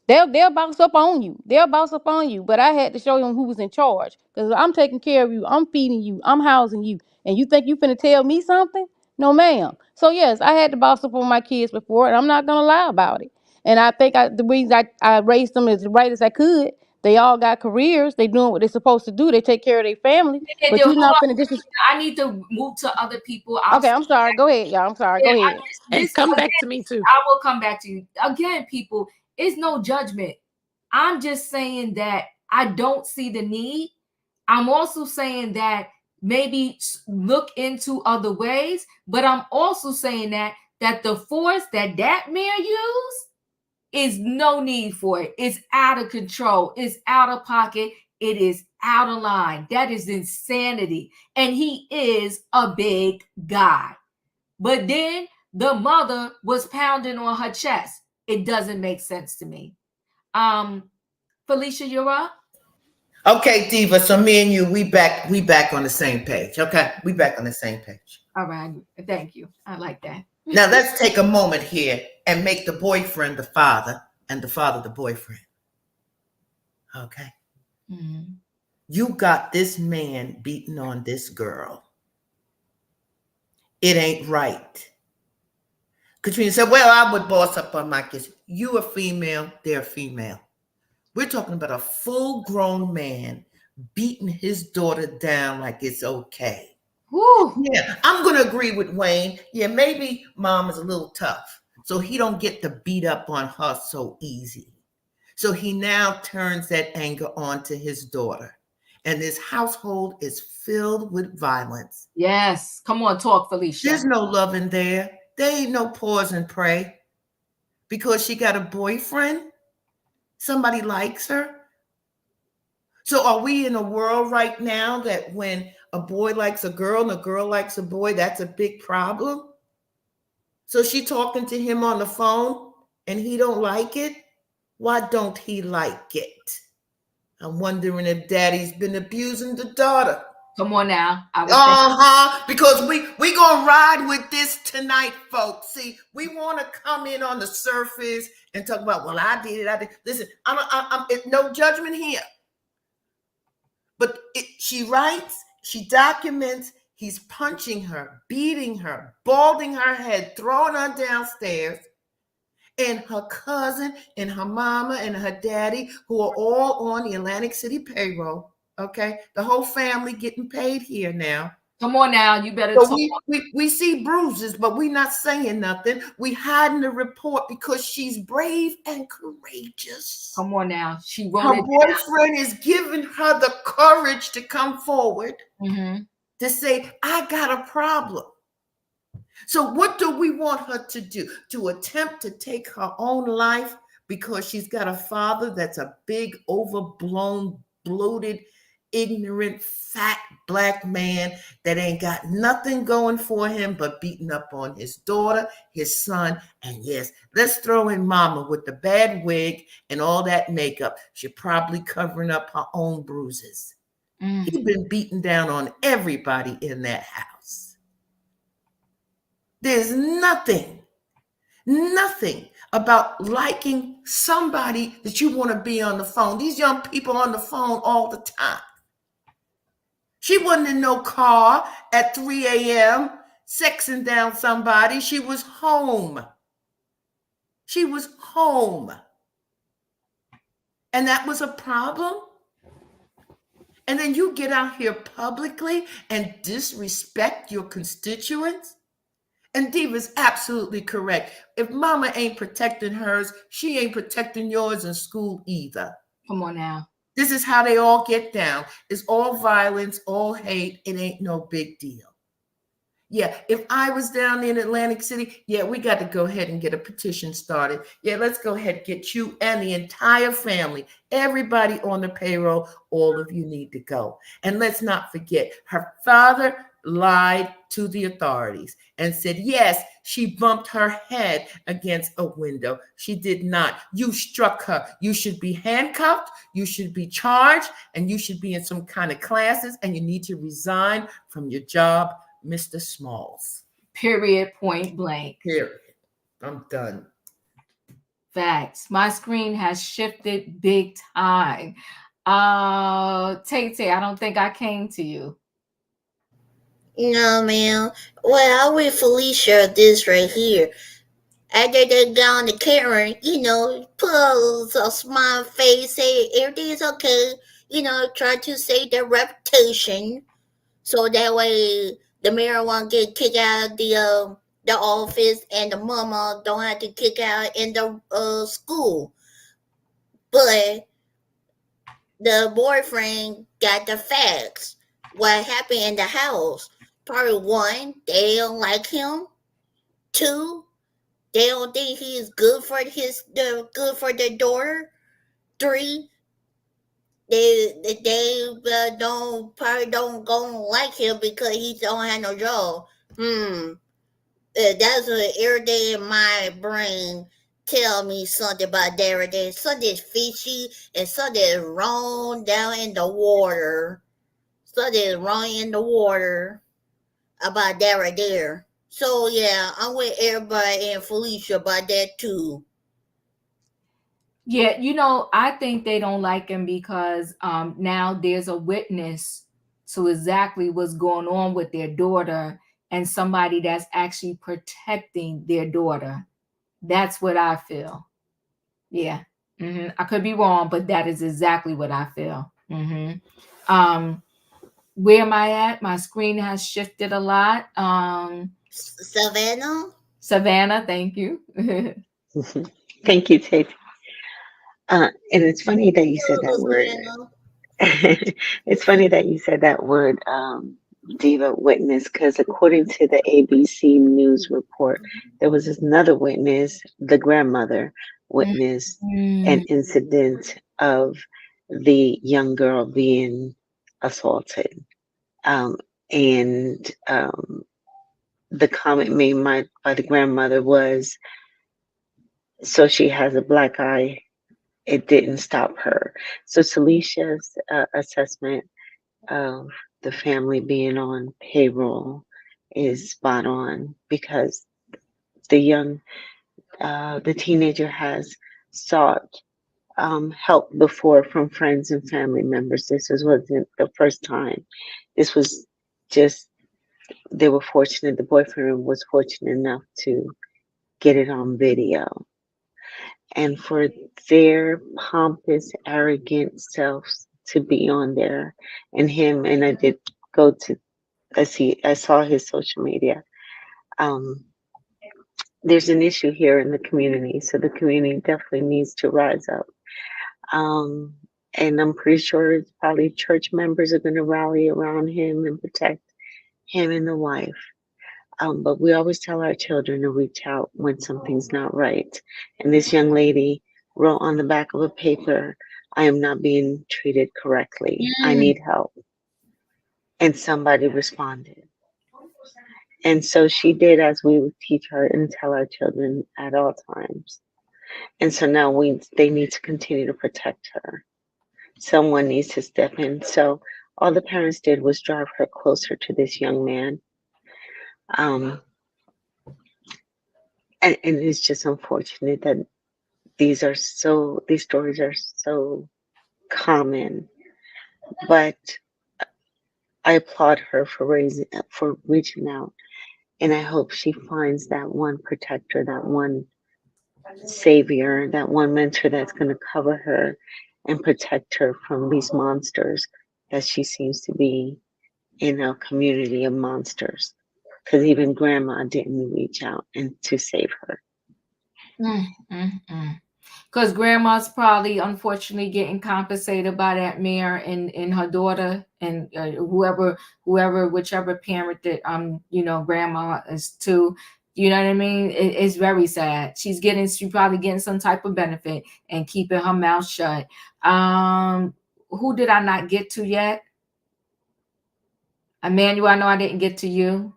They'll bounce up on you. They'll bounce up on you. But I had to show them who was in charge because I'm taking care of you. I'm feeding you. I'm housing you, and you think you finna tell me something? No, ma'am. So yes, I had to bounce up on my kids before, and I'm not gonna lie about it. And I think the reason I raised them as right as I could. They all got careers. They doing what they're supposed to do. They take care of their family. Okay, But hold you're not on. finna disrespect. I need to move to other people. Okay, I'm sorry. Go ahead, y'all. I'm sorry. Go ahead. And This come again, back to me too. I will come back to you again, people. It's no judgment. I'm just saying that I don't see the need. I'm also saying that maybe look into other ways, but I'm also saying that the force that man used is no need for it. It's out of control. It's out of pocket. It is out of line. That is insanity. And he is a big guy. But then the mother was pounding on her chest. It doesn't make sense to me. Felicia, you're up. Okay, Diva. So me and you, we back on the same page. Okay, we back on the same page. All right. Thank you. I like that. Now let's take a moment here and make the boyfriend the father and the father the boyfriend. Okay. Mm-hmm. You got this man beating on this girl. It ain't right. Katrina said, well, I would boss up on my kids. You a female, they're female. We're talking about a full-grown man beating his daughter down like it's okay. Woo. Yeah, I'm going to agree with Wayne. Yeah, maybe mom is a little tough, so he don't get to beat up on her so easy. So he now turns that anger onto his daughter. And this household is filled with violence. Yes. Come on, talk, Felicia. There's no love in there. There ain't no pause and pray. Because she got a boyfriend? Somebody likes her? So are we in a world right now that when a boy likes a girl and a girl likes a boy, that's a big problem? So she talking to him on the phone and he don't like it? Why don't he like it? I'm wondering if daddy's been abusing the daughter. Come on now. Because we gonna ride with this tonight, folks. See, we want to come in on the surface and talk about, well, I did it. Listen, I'm no judgment here. But she writes, she documents, he's punching her, beating her, balding her head, throwing her downstairs. And her cousin and her mama and her daddy, who are all on the Atlantic City payroll. Okay, the whole family getting paid here now. Come on now, you better so talk. We see bruises, but we're not saying nothing. We hiding the report because she's brave and courageous. Come on now, she wrote her it boyfriend is giving her the courage to come forward to say, I got a problem. So what do we want her to do? To attempt to take her own life because she's got a father that's a big, overblown, bloated, ignorant, fat black man that ain't got nothing going for him but beating up on his daughter, his son, and yes, let's throw in mama with the bad wig and all that makeup. She's probably covering up her own bruises. He's been beating down on everybody in that house. There's nothing about liking somebody that you want to be on the phone. These young people on the phone all the time. She wasn't in no car at 3 a.m. sexing down somebody. She was home. She was home. And that was a problem. And then you get out here publicly and disrespect your constituents. And Diva's absolutely correct. If mama ain't protecting hers, she ain't protecting yours in school either. Come on now. This is how they all get down. It's all violence, all hate. It ain't no big deal. Yeah, if I was down in Atlantic City, yeah, we got to go ahead and get a petition started. Yeah, let's go ahead and get you and the entire family, everybody on the payroll, all of you need to go. And let's not forget, her father lied to the authorities and said, yes, she bumped her head against a window. She did not. You struck her. You should be handcuffed. You should be charged, and you should be in some kind of classes, and you need to resign from your job, Mr. Smalls. Period, point blank. Period. I'm done. Facts. My screen has shifted big time. Tay, I don't think I came to you. No, man. Well, I with Felicia this right here. After they got on the camera, put a smile face, say everything's okay, try to save their reputation. So that way the mayor won't get kicked out of the office and the mama don't have to kick out in the school. But the boyfriend got the facts. What happened in the house? Probably one, they don't like him. Two, they don't think he's good for good for their daughter. Three, they don't gonna like him because he don't have no job. That's what every day in my brain tell me something about that. There's something fishy and something wrong down in the water. Something wrong in the water about that right there. So yeah, I'm with everybody and Felicia about that too. Yeah, I think they don't like him because now there's a witness to exactly what's going on with their daughter and somebody that's actually protecting their daughter. That's what I feel. Yeah. I could be wrong, but that is exactly what I feel. Where am I at? My screen has shifted a lot. Savannah, thank you. Thank you, Tate. And it's funny that you said that word. It's funny that you said that word, diva witness, because according to the ABC News report, there was another witness, the grandmother witnessed an incident of the young girl being assaulted. And the comment made by the grandmother was, so she has a black eye. It didn't stop her. So Celicia's assessment of the family being on payroll is spot on, because the teenager has sought help before from wasn't the first time. This was just, they were fortunate, the boyfriend was fortunate enough to get it on video. And for their pompous, arrogant selves to be on there, and him, and I did go to, I saw his social media. There's an issue here in the community, so the community definitely needs to rise up. And I'm pretty sure it's probably church members are going to rally around him and protect him and the wife. But we always tell our children to reach out when something's not right. And this young lady wrote on the back of a paper, I am not being treated correctly. I need help. And somebody responded. And so she did as we would teach her and tell our children at all times. And so now they need to continue to protect her. Someone needs to step in. So all the parents did was drive her closer to this young man. And it's just unfortunate that these stories are so common. But I applaud her for reaching out, and I hope she finds that one protector, that one savior, that one mentor that's going to cover her and protect her from these monsters that she seems to be in a community of monsters. Because even grandma didn't reach out and to save her. Because grandma's probably unfortunately getting compensated by that mayor and her daughter and whichever parent that grandma is too. You know what I mean? It's very sad. She's probably getting some type of benefit and keeping her mouth shut. Who did I not get to yet? Emmanuel, I know I didn't get to you.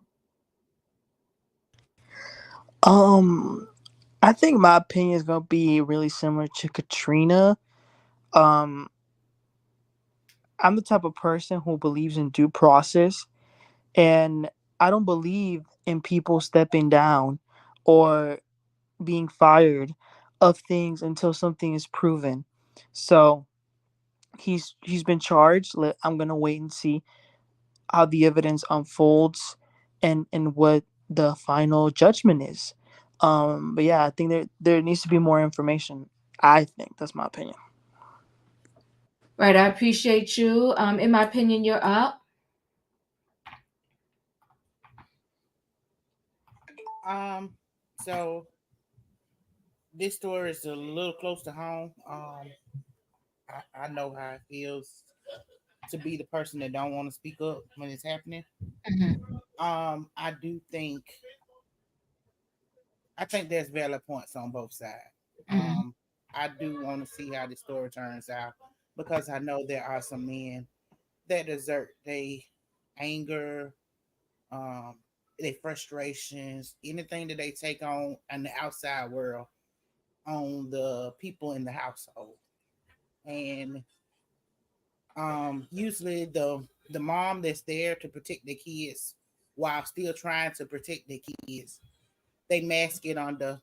I think my opinion is gonna be really similar to Katrina. Um, I'm the type of person who believes in due process, and I don't believe in people stepping down or being fired of things until something is proven. So he's been charged. I'm gonna wait and see how the evidence unfolds and what the final judgment is. But yeah, I think there needs to be more information. I think that's my opinion. Right, I appreciate you. In my opinion, you're up. So this story is a little close to home. I know how it feels to be the person that don't want to speak up when it's happening. I do think there's valid points on both sides. I do want to see how the story turns out because I know there are some men that desert their anger, um, their frustrations, anything that they take on in the outside world on the people in the household. And usually the mom that's there to protect the kids while still trying to protect the kids, they mask it under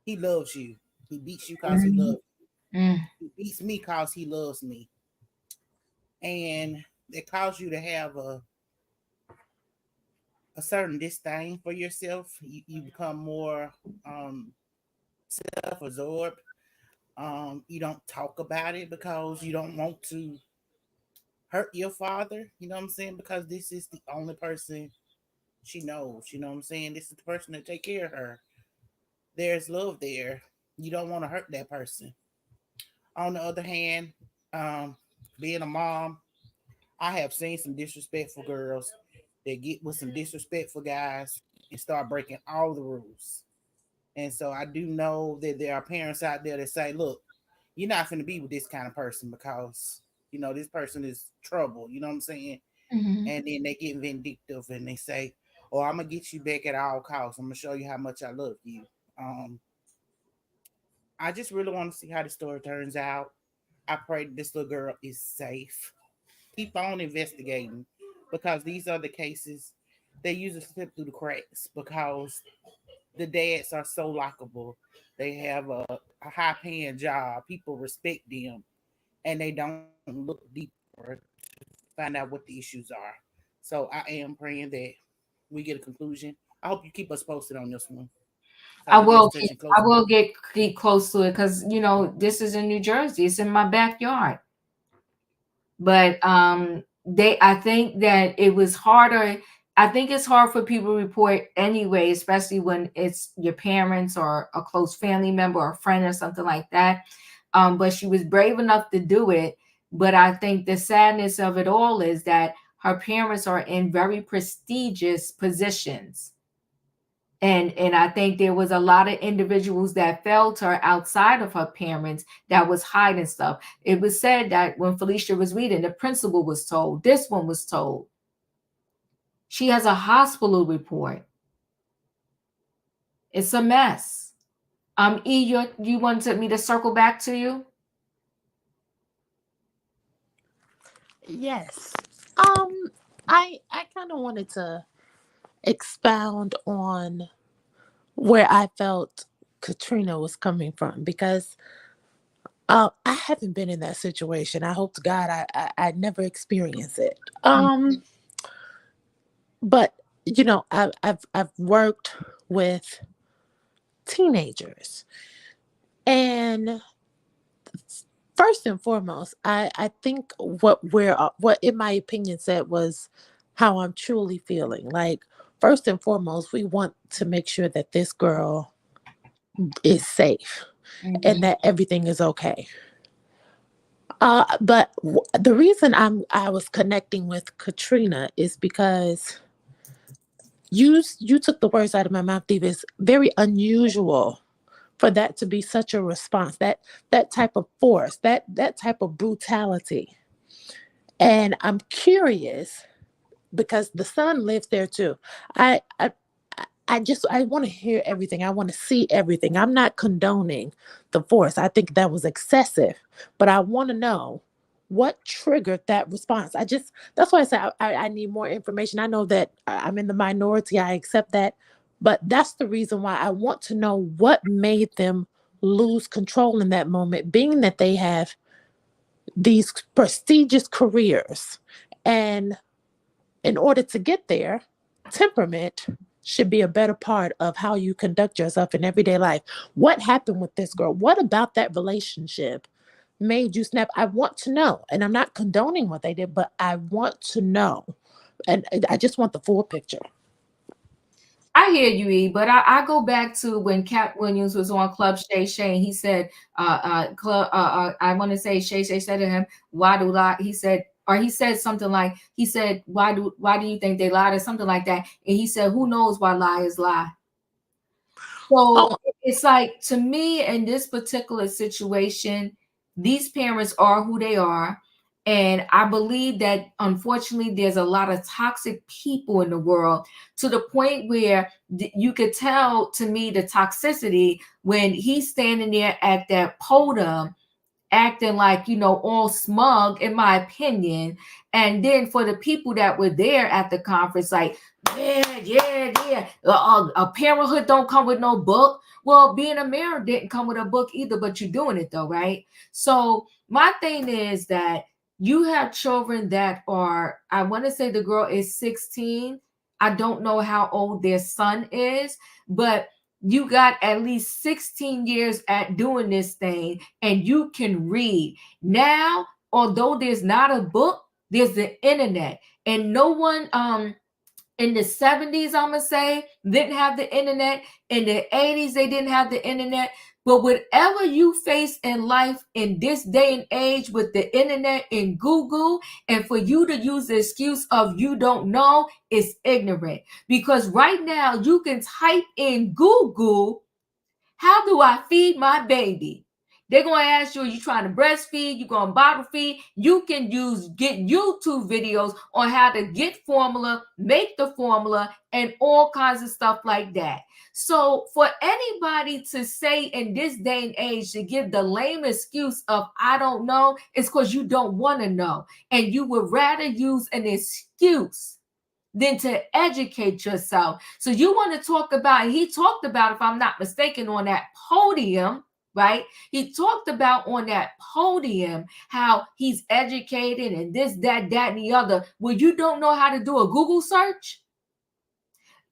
he loves you. He beats you because he loves you. He beats me because he loves me. And it causes you to have a certain disdain for yourself. You become more self-absorbed. You don't talk about it because you don't want to hurt your father. You know what I'm saying? Because this is the only person she knows. You know what I'm saying? This is the person that take care of her. There's love there. You don't want to hurt that person. On the other hand, being a mom, I have seen some disrespectful girls that get with some disrespectful guys and start breaking all the rules. And so I do know that there are parents out there that say, look, you're not going to be with this kind of person because, this person is trouble. You know what I'm saying? And then they get vindictive and they say, oh, I'm going to get you back at all costs. I'm going to show you how much I love you. I just really want to see how the story turns out. I pray this little girl is safe. Keep on investigating because these are the cases they usually slip through the cracks because the dads are so likable. They have a high paying job. People respect them and they don't look deeper to find out what the issues are. So I am praying that we get a conclusion. I hope you keep us posted on this one I because it is will. touching I close. will get close to it because this is in New Jersey. It's in my backyard. But I think that it was harder. I think it's hard for people to report anyway, especially when it's your parents or a close family member or a friend or something like that. But she was brave enough to do it. But I think the sadness of it all is that her parents are in very prestigious positions. And I think there was a lot of individuals that felt her outside of her parents that was hiding stuff. It was said that when Felicia was reading, the principal was told, this one was told. She has a hospital report. It's a mess. You wanted me to circle back to you? Yes. I kind of wanted to expound on where I felt Katrina was coming from because I haven't been in that situation. I hope to God I never experience it. But I've worked with teenagers, and first and foremost, I think what in my opinion said was how I'm truly feeling. Like first and foremost, we want to make sure that this girl is safe and that everything is okay. But the reason I was connecting with Katrina is because you took the words out of my mouth, Steve. It's very unusual for that to be such a response, that type of force, that type of brutality. And I'm curious because the son lives there too. I want to hear everything. I want to see everything. I'm not condoning the force. I think that was excessive, but I want to know what triggered that response. That's why I say I need more information. I know that I'm in the minority. I accept that, but that's the reason why I want to know what made them lose control in that moment, being that they have these prestigious careers. And in order to get there, temperament should be a better part of how you conduct yourself in everyday life. What happened with this girl? What about that relationship made you snap? I want to know. And I'm not condoning what they did, but I want to know. And I just want the full picture. I hear you, E, but I go back to when Cat Williams was on Club Shay Shay, and he said, I want to say Shay Shay said to him, "Why do lie?" He said, or he said something like, he said, why do you think they lied?" or something like that. And he said, "Who knows why liars lie?" So it's like, to me, in this particular situation, these parents are who they are. And I believe that unfortunately, there's a lot of toxic people in the world, to the point where you could tell, to me, the toxicity when he's standing there at that podium acting like, all smug, in my opinion. And then for the people that were there at the conference, like, yeah. A Parenthood don't come with no book. Well, being a mayor didn't come with a book either, but you're doing it though, right? So my thing is that you have children that are, I want to say the girl is 16. I don't know how old their son is, but you got at least 16 years at doing this thing, and you can read. Now, although there's not a book, there's the internet. And no one in the 70s, I'm gonna say, didn't have the internet. In the 80s, they didn't have the internet. But whatever you face in life in this day and age with the internet and Google, and for you to use the excuse of you don't know, is ignorant. Because right now you can type in Google, "How do I feed my baby?" They're going to ask you, are you trying to breastfeed? You're going to bottle feed? You can get YouTube videos on how to get formula, make the formula, and all kinds of stuff like that. So for anybody to say in this day and age, to give the lame excuse of "I don't know," it's because you don't want to know. And you would rather use an excuse than to educate yourself. So you want to talk about, he talked about, if I'm not mistaken, on that podium, right? He talked about on that podium how he's educated and this, that, and the other. Well, you don't know how to do a Google search?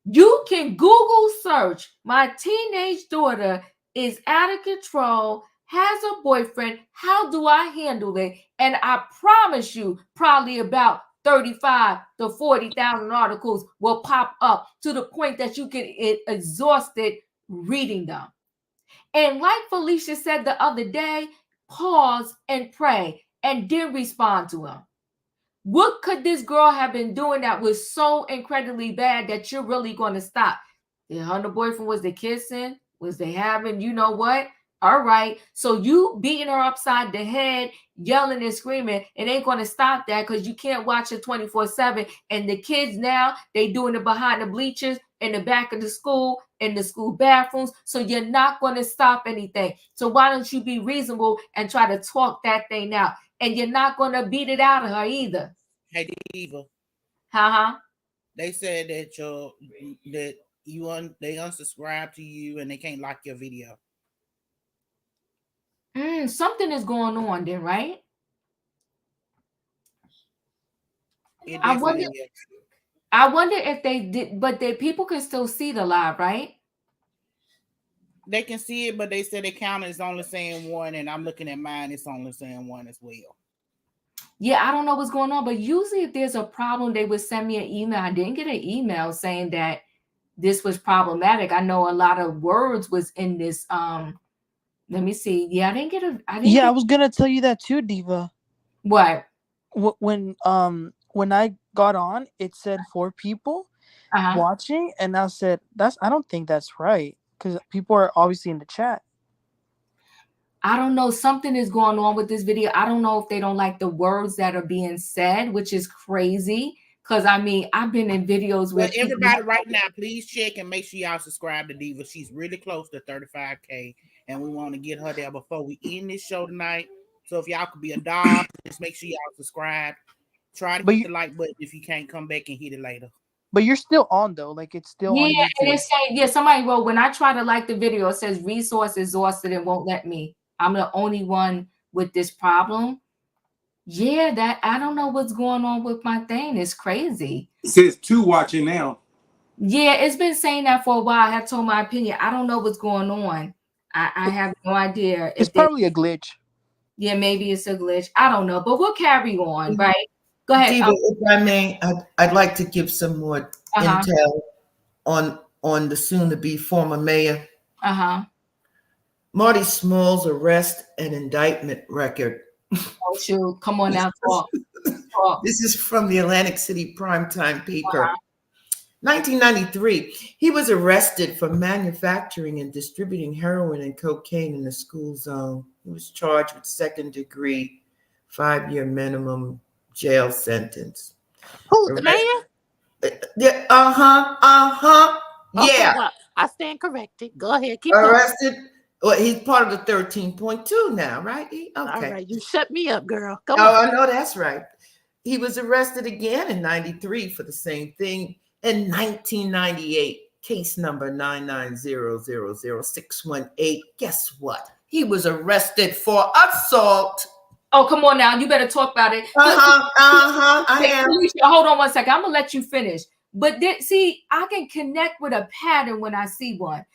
You can Google search, "My teenage daughter is out of control, has a boyfriend. How do I handle it?" And I promise you, probably about 35 to 40,000 articles will pop up, to the point that you get exhausted reading them. And like Felicia said the other day, pause and pray, and then respond to him. What could this girl have been doing that was so incredibly bad that you're really going to stop? Her and the boyfriend, was they kissing? Was they having, you know what? All right. So you beating her upside the head, yelling and screaming, it ain't going to stop that, because you can't watch it 24/7. And the kids now, they doing it behind the bleachers, in the back of the school, in the school bathrooms. So you're not going to stop anything. So why don't you be reasonable and try to talk that thing out? And you're not going to beat it out of her either. Hey, Diva. They said that they unsubscribe to you and they can't like your video. Something is going on then, right? I wonder if they did, but people can still see the live, right? They can see it, but they said the counter is only saying one, and I'm looking at mine, it's only saying one as well. Yeah, I don't know what's going on, but usually if there's a problem, they would send me an email. I didn't get an email saying that this was problematic. I know a lot of words was in this. Let me see. Yeah, I didn't get a. I was gonna tell you that too, Diva. What? When I got on, it said 4 people watching, and I said, I don't think that's right, because people are obviously in the chat. I don't know. Something is going on with this video. I don't know if they don't like the words that are being said, which is crazy, Because I mean, I've been in videos where But everybody right now, please check and make sure y'all subscribe to Diva. She's really close to 35K, and we want to get her there before we end this show tonight. So if y'all could be a dog, just make sure y'all subscribe. Try to hit the like button if you can't come back and hit it later. But you're still on though, like it's still on YouTube. And it's saying, somebody wrote, when I try to like the video, it says resource exhausted and won't let me. I'm the only one with this problem. Yeah, that I don't know what's going on with my thing. It's crazy. It says 2 watching now. Yeah, it's been saying that for a while. I have told my opinion. I don't know what's going on. I have no idea. It's probably a glitch. Yeah, maybe it's a glitch. I don't know, but we'll carry on, right? Go ahead. Diva, if I may, I'd like to give some more intel on the soon-to-be former mayor. Marty Small's arrest and indictment record. Oh, shoot. Come on now, talk. This is from the Atlantic City Primetime Paper. 1993, he was arrested for manufacturing and distributing heroin and cocaine in the school zone. He was charged with second-degree, 5-year minimum jail sentence. Who's the mayor? Yeah, Okay, yeah. well, I stand corrected. Go ahead, keep Arrested. going. Well, he's part of the 13.2 now, right? Okay. All right, you shut me up, girl. Go on. on. I know that's right. He was arrested again in 93 for the same thing. In 1998, case number 990000618. Guess what? He was arrested for assault. Oh, come on now. You better talk about it. I am. Alicia, hold on one second. I'm going to let you finish. But see, I can connect with a pattern when I see one.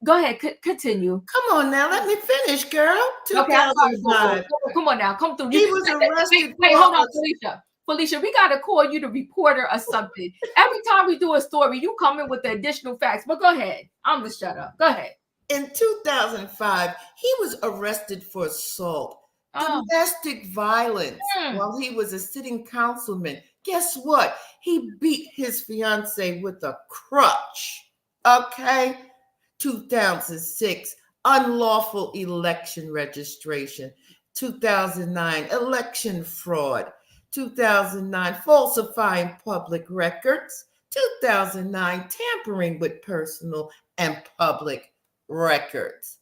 Go ahead, continue. Come on now, let me finish, girl. Okay, I'm sorry. Come on now, come through. He was arrested. Wait, hold on, Felicia, we got to call you the reporter or something. Every time we do a story, you come in with the additional facts. But go ahead. I'm going to shut up. Go ahead. In 2005, he was arrested for assault, domestic violence, while he was a sitting councilman. Guess what? He beat his fiance with a crutch. Okay? 2006, unlawful election registration. 2009, election fraud. 2009, falsifying public records. 2009, tampering with personal and public records.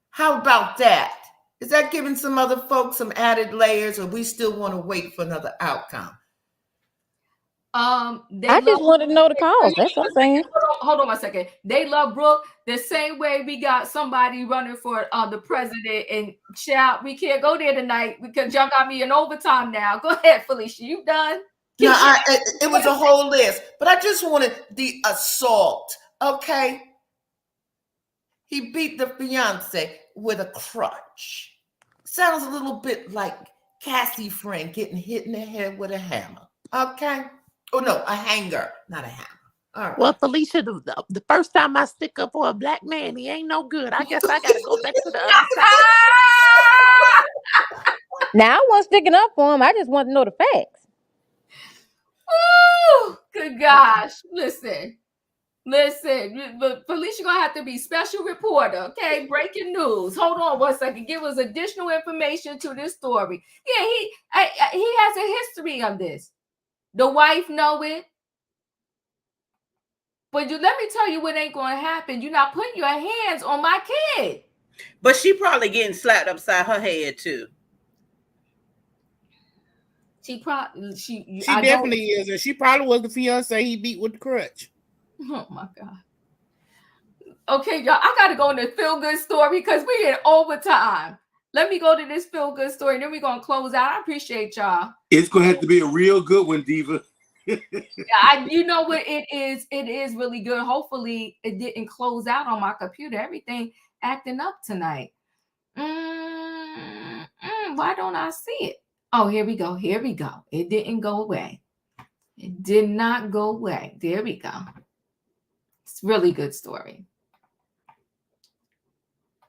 How about that? Is that giving some other folks some added layers, or we still want to wait for another outcome? I just want to know the cause. That's what I'm saying. Hold on 1 second. They love Brooke the same way we got somebody running for the president, and shout, we can't go there tonight because y'all got me in overtime now. Go ahead, Felicia. You done? No, it was a whole list, but I just wanted the assault. Okay. He beat the fiance with a crutch. Sounds a little bit like Cassie Frank getting hit in the head with a hammer. Okay. Oh no, a hanger, not a hammer. All right. Well, Felicia, the first time I stick up for a black man, he ain't no good. I guess I gotta go back to the other side. Now I wasn't sticking up for him. I just want to know the facts. Woo! Good gosh. Listen. But Felicia gonna have to be special reporter, okay? Breaking news. Hold on 1 second. Give us additional information to this story. Yeah, he has a history of this. The wife know it. But let me tell you what ain't going to happen. You're not putting your hands on my kid. But she probably getting slapped upside her head too. She definitely is, and she probably was the fiance he beat with the crutch. Oh my God. Okay, y'all, I gotta go in the feel-good story because we're in overtime. Let me go to this feel-good story, and then we're gonna close out. I appreciate y'all. It's gonna have to be a real good one, Diva. Yeah, you know what it is? It is really good. Hopefully, it didn't close out on my computer. Everything acting up tonight. Why don't I see it? Oh, here we go. Here we go. It didn't go away. It did not go away. There we go. It's a really good story.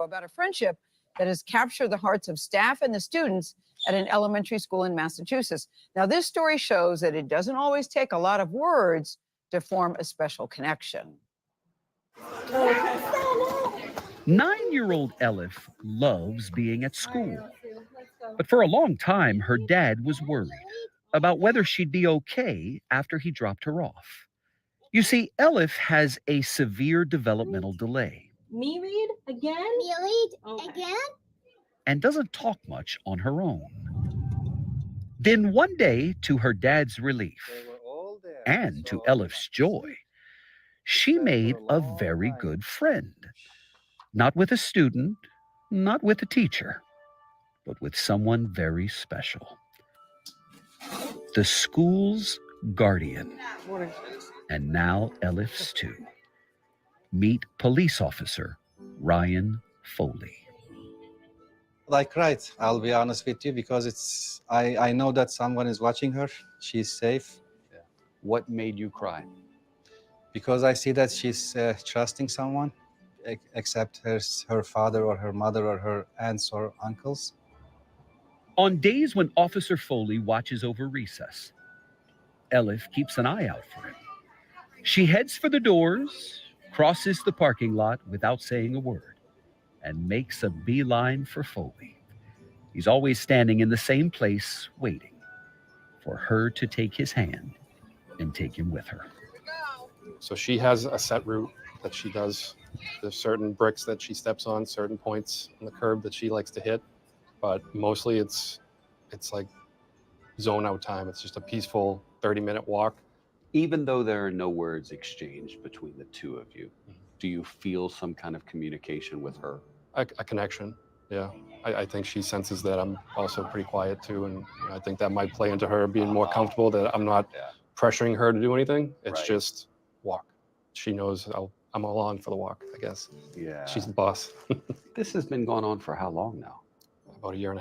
About a friendship that has captured the hearts of staff and the students at an elementary school in Massachusetts. Now, this story shows that it doesn't always take a lot of words to form a special connection. 9-year-old Elif loves being at school. But for a long time, her dad was worried. about whether she'd be okay after he dropped her off. You see, Elif has a severe developmental delay. Me read again? Me read again? And doesn't talk much on her own. Then one day, to her dad's relief and to Elif's joy, she made a very good friend. Not with a student, not with a teacher, but with someone very special. The school's guardian. And now Elif's too. Meet police officer Ryan Foley. Like, right, I'll be honest with you, because I know that someone is watching her. She's safe. Yeah. What made you cry? Because I see that she's trusting someone, except her father or her mother or her aunts or uncles. On days when Officer Foley watches over recess, Elif keeps an eye out for him. She heads for the doors, crosses the parking lot without saying a word, and makes a beeline for Foley. He's always standing in the same place, waiting for her to take his hand and take him with her. So she has a set route that she does. There's certain bricks that she steps on, certain points on the curb that she likes to hit, but mostly it's like zone out time. It's just a peaceful 30-minute walk. Even though there are no words exchanged between the two of you, do you feel some kind of communication with her? A connection, yeah. I think she senses that I'm also pretty quiet too, and I think that might play into her being more comfortable, that I'm not pressuring her to do anything. It's just walk. She knows I'm along for the walk, I guess. Yeah. She's the boss. This has been going on for how long now? About 1.5 years.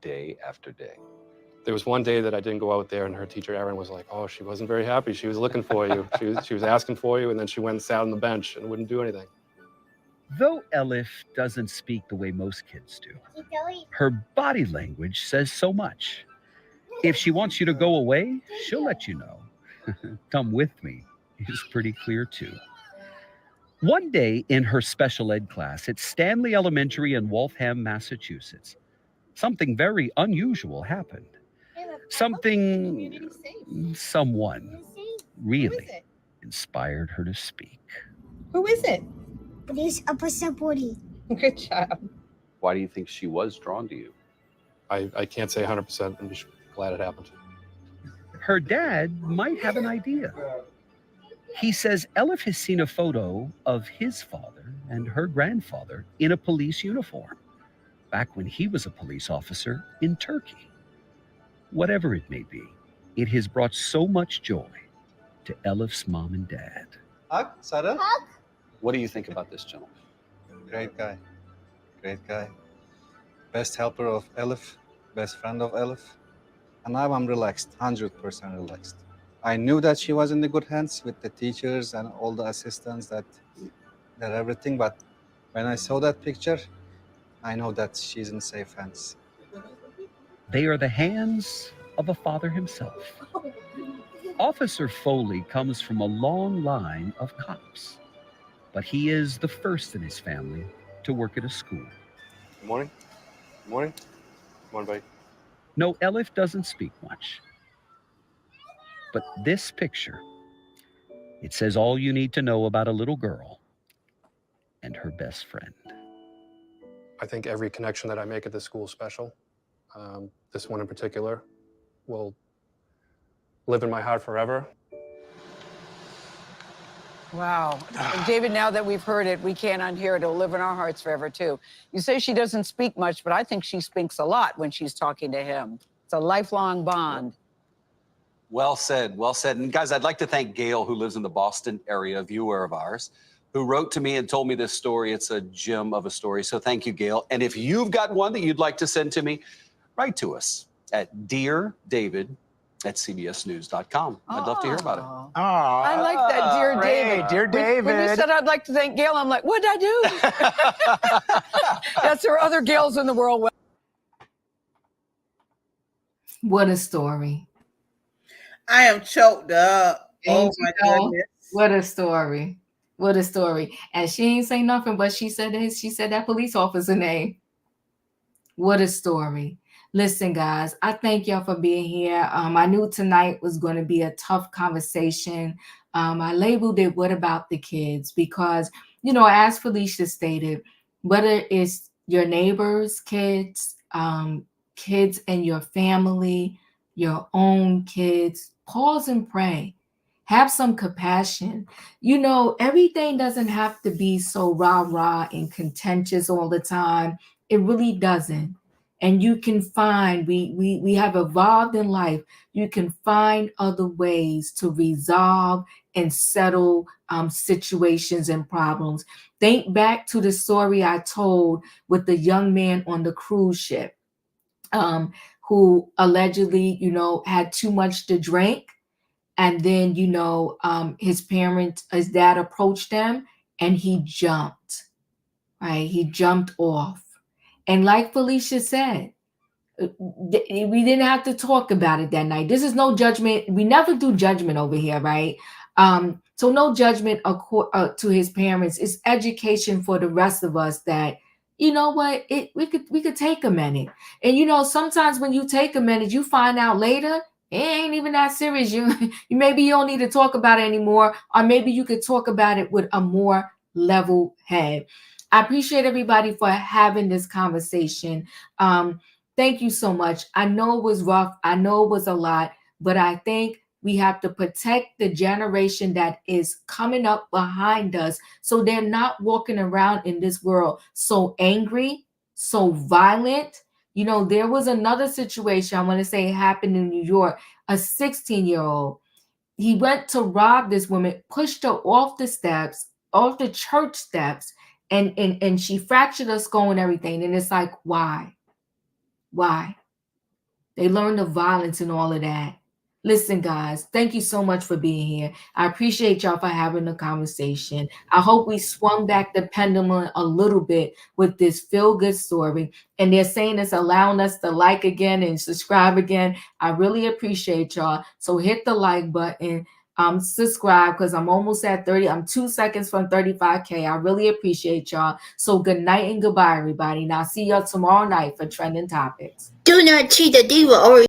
Day after day. There was one day that I didn't go out there, and her teacher, Erin, was like, oh, she wasn't very happy. She was looking for you. She was asking for you, and then she went and sat on the bench and wouldn't do anything. Though Elif doesn't speak the way most kids do, her body language says so much. If she wants you to go away, she'll let you know. Come with me is pretty clear too. One day in her special ed class at Stanley Elementary in Waltham, Massachusetts, something very unusual happened. Someone really inspired her to speak. Who is it? It is Officer Foley. Good job. Why do you think she was drawn to you? I can't say 100%. I'm just glad it happened. Her dad might have an idea. He says Elif has seen a photo of his father and her grandfather in a police uniform, back when he was a police officer in Turkey. Whatever it may be, it has brought so much joy to Elif's mom and dad. Hug, Sarah? Hug? What do you think about this gentleman? Great guy. Great guy. Best helper of Elif, best friend of Elif. And now I'm relaxed, 100% relaxed. I knew that she was in the good hands with the teachers and all the assistants, that everything. But when I saw that picture, I know that she's in safe hands. They are the hands of a father himself. Officer Foley comes from a long line of cops, but he is the first in his family to work at a school. Good morning. Good morning. Come on, buddy. No, Elif doesn't speak much. But this picture, it says all you need to know about a little girl and her best friend. I think every connection that I make at this school is special. This one in particular will live in my heart forever. Wow. And David, now that we've heard it, we can't unhear it. It'll live in our hearts forever, too. You say she doesn't speak much, but I think she speaks a lot when she's talking to him. It's a lifelong bond. Well said, well said. And guys, I'd like to thank Gail, who lives in the Boston area, a viewer of ours, who wrote to me and told me this story. It's a gem of a story. So thank you, Gail. And if you've got one that you'd like to send to me, write to us at deardavid@cbsnews.com. I'd love to hear about it. I like that, Dear David. Dear David. When you said I'd like to thank Gail, I'm like, what did I do? Yes, there are other Gails in the world. What a story. I am choked up. Ain't Oh my you know? goodness. What a story. What a story. And she ain't say nothing, but she said that police officer name. What a story. Listen, guys, I thank y'all for being here. I knew tonight was going to be a tough conversation. I labeled it "What About the Kids?" because, as Felicia stated, whether it's your neighbors' kids, kids in your family, your own kids, pause and pray. Have some compassion. Everything doesn't have to be so rah-rah and contentious all the time. It really doesn't. And you can find, we have evolved in life. You can find other ways to resolve and settle situations and problems. Think back to the story I told with the young man on the cruise ship, who allegedly, had too much to drink. And then, his dad approached him and he jumped, right? He jumped off. And like Felicia said, we didn't have to talk about it that night. This is no judgment. We never do judgment over here, right? So no judgment to his parents. It's education for the rest of us that, you know what, we could take a minute. And sometimes when you take a minute, you find out later it ain't even that serious. You maybe you don't need to talk about it anymore, or maybe you could talk about it with a more level head. I appreciate everybody for having this conversation. Thank you so much. I know it was rough. I know it was a lot, but I think we have to protect the generation that is coming up behind us so they're not walking around in this world so angry, so violent. There was another situation I want to say happened in New York. A 16-year-old, he went to rob this woman, pushed her off the steps, off the church steps, and she fractured her skull and everything. And it's like, why? Why? They learn the violence and all of that. Listen, guys, thank you so much for being here. I appreciate y'all for having the conversation. I hope we swung back the pendulum a little bit with this feel-good story. And they're saying it's allowing us to like again and subscribe again. I really appreciate y'all. So hit the like button. Subscribe, because I'm almost at 30. I'm 2 seconds from 35K. I really appreciate y'all. So good night and goodbye, everybody. Now see y'all tomorrow night for Trending Topics. Do not cheat the diva or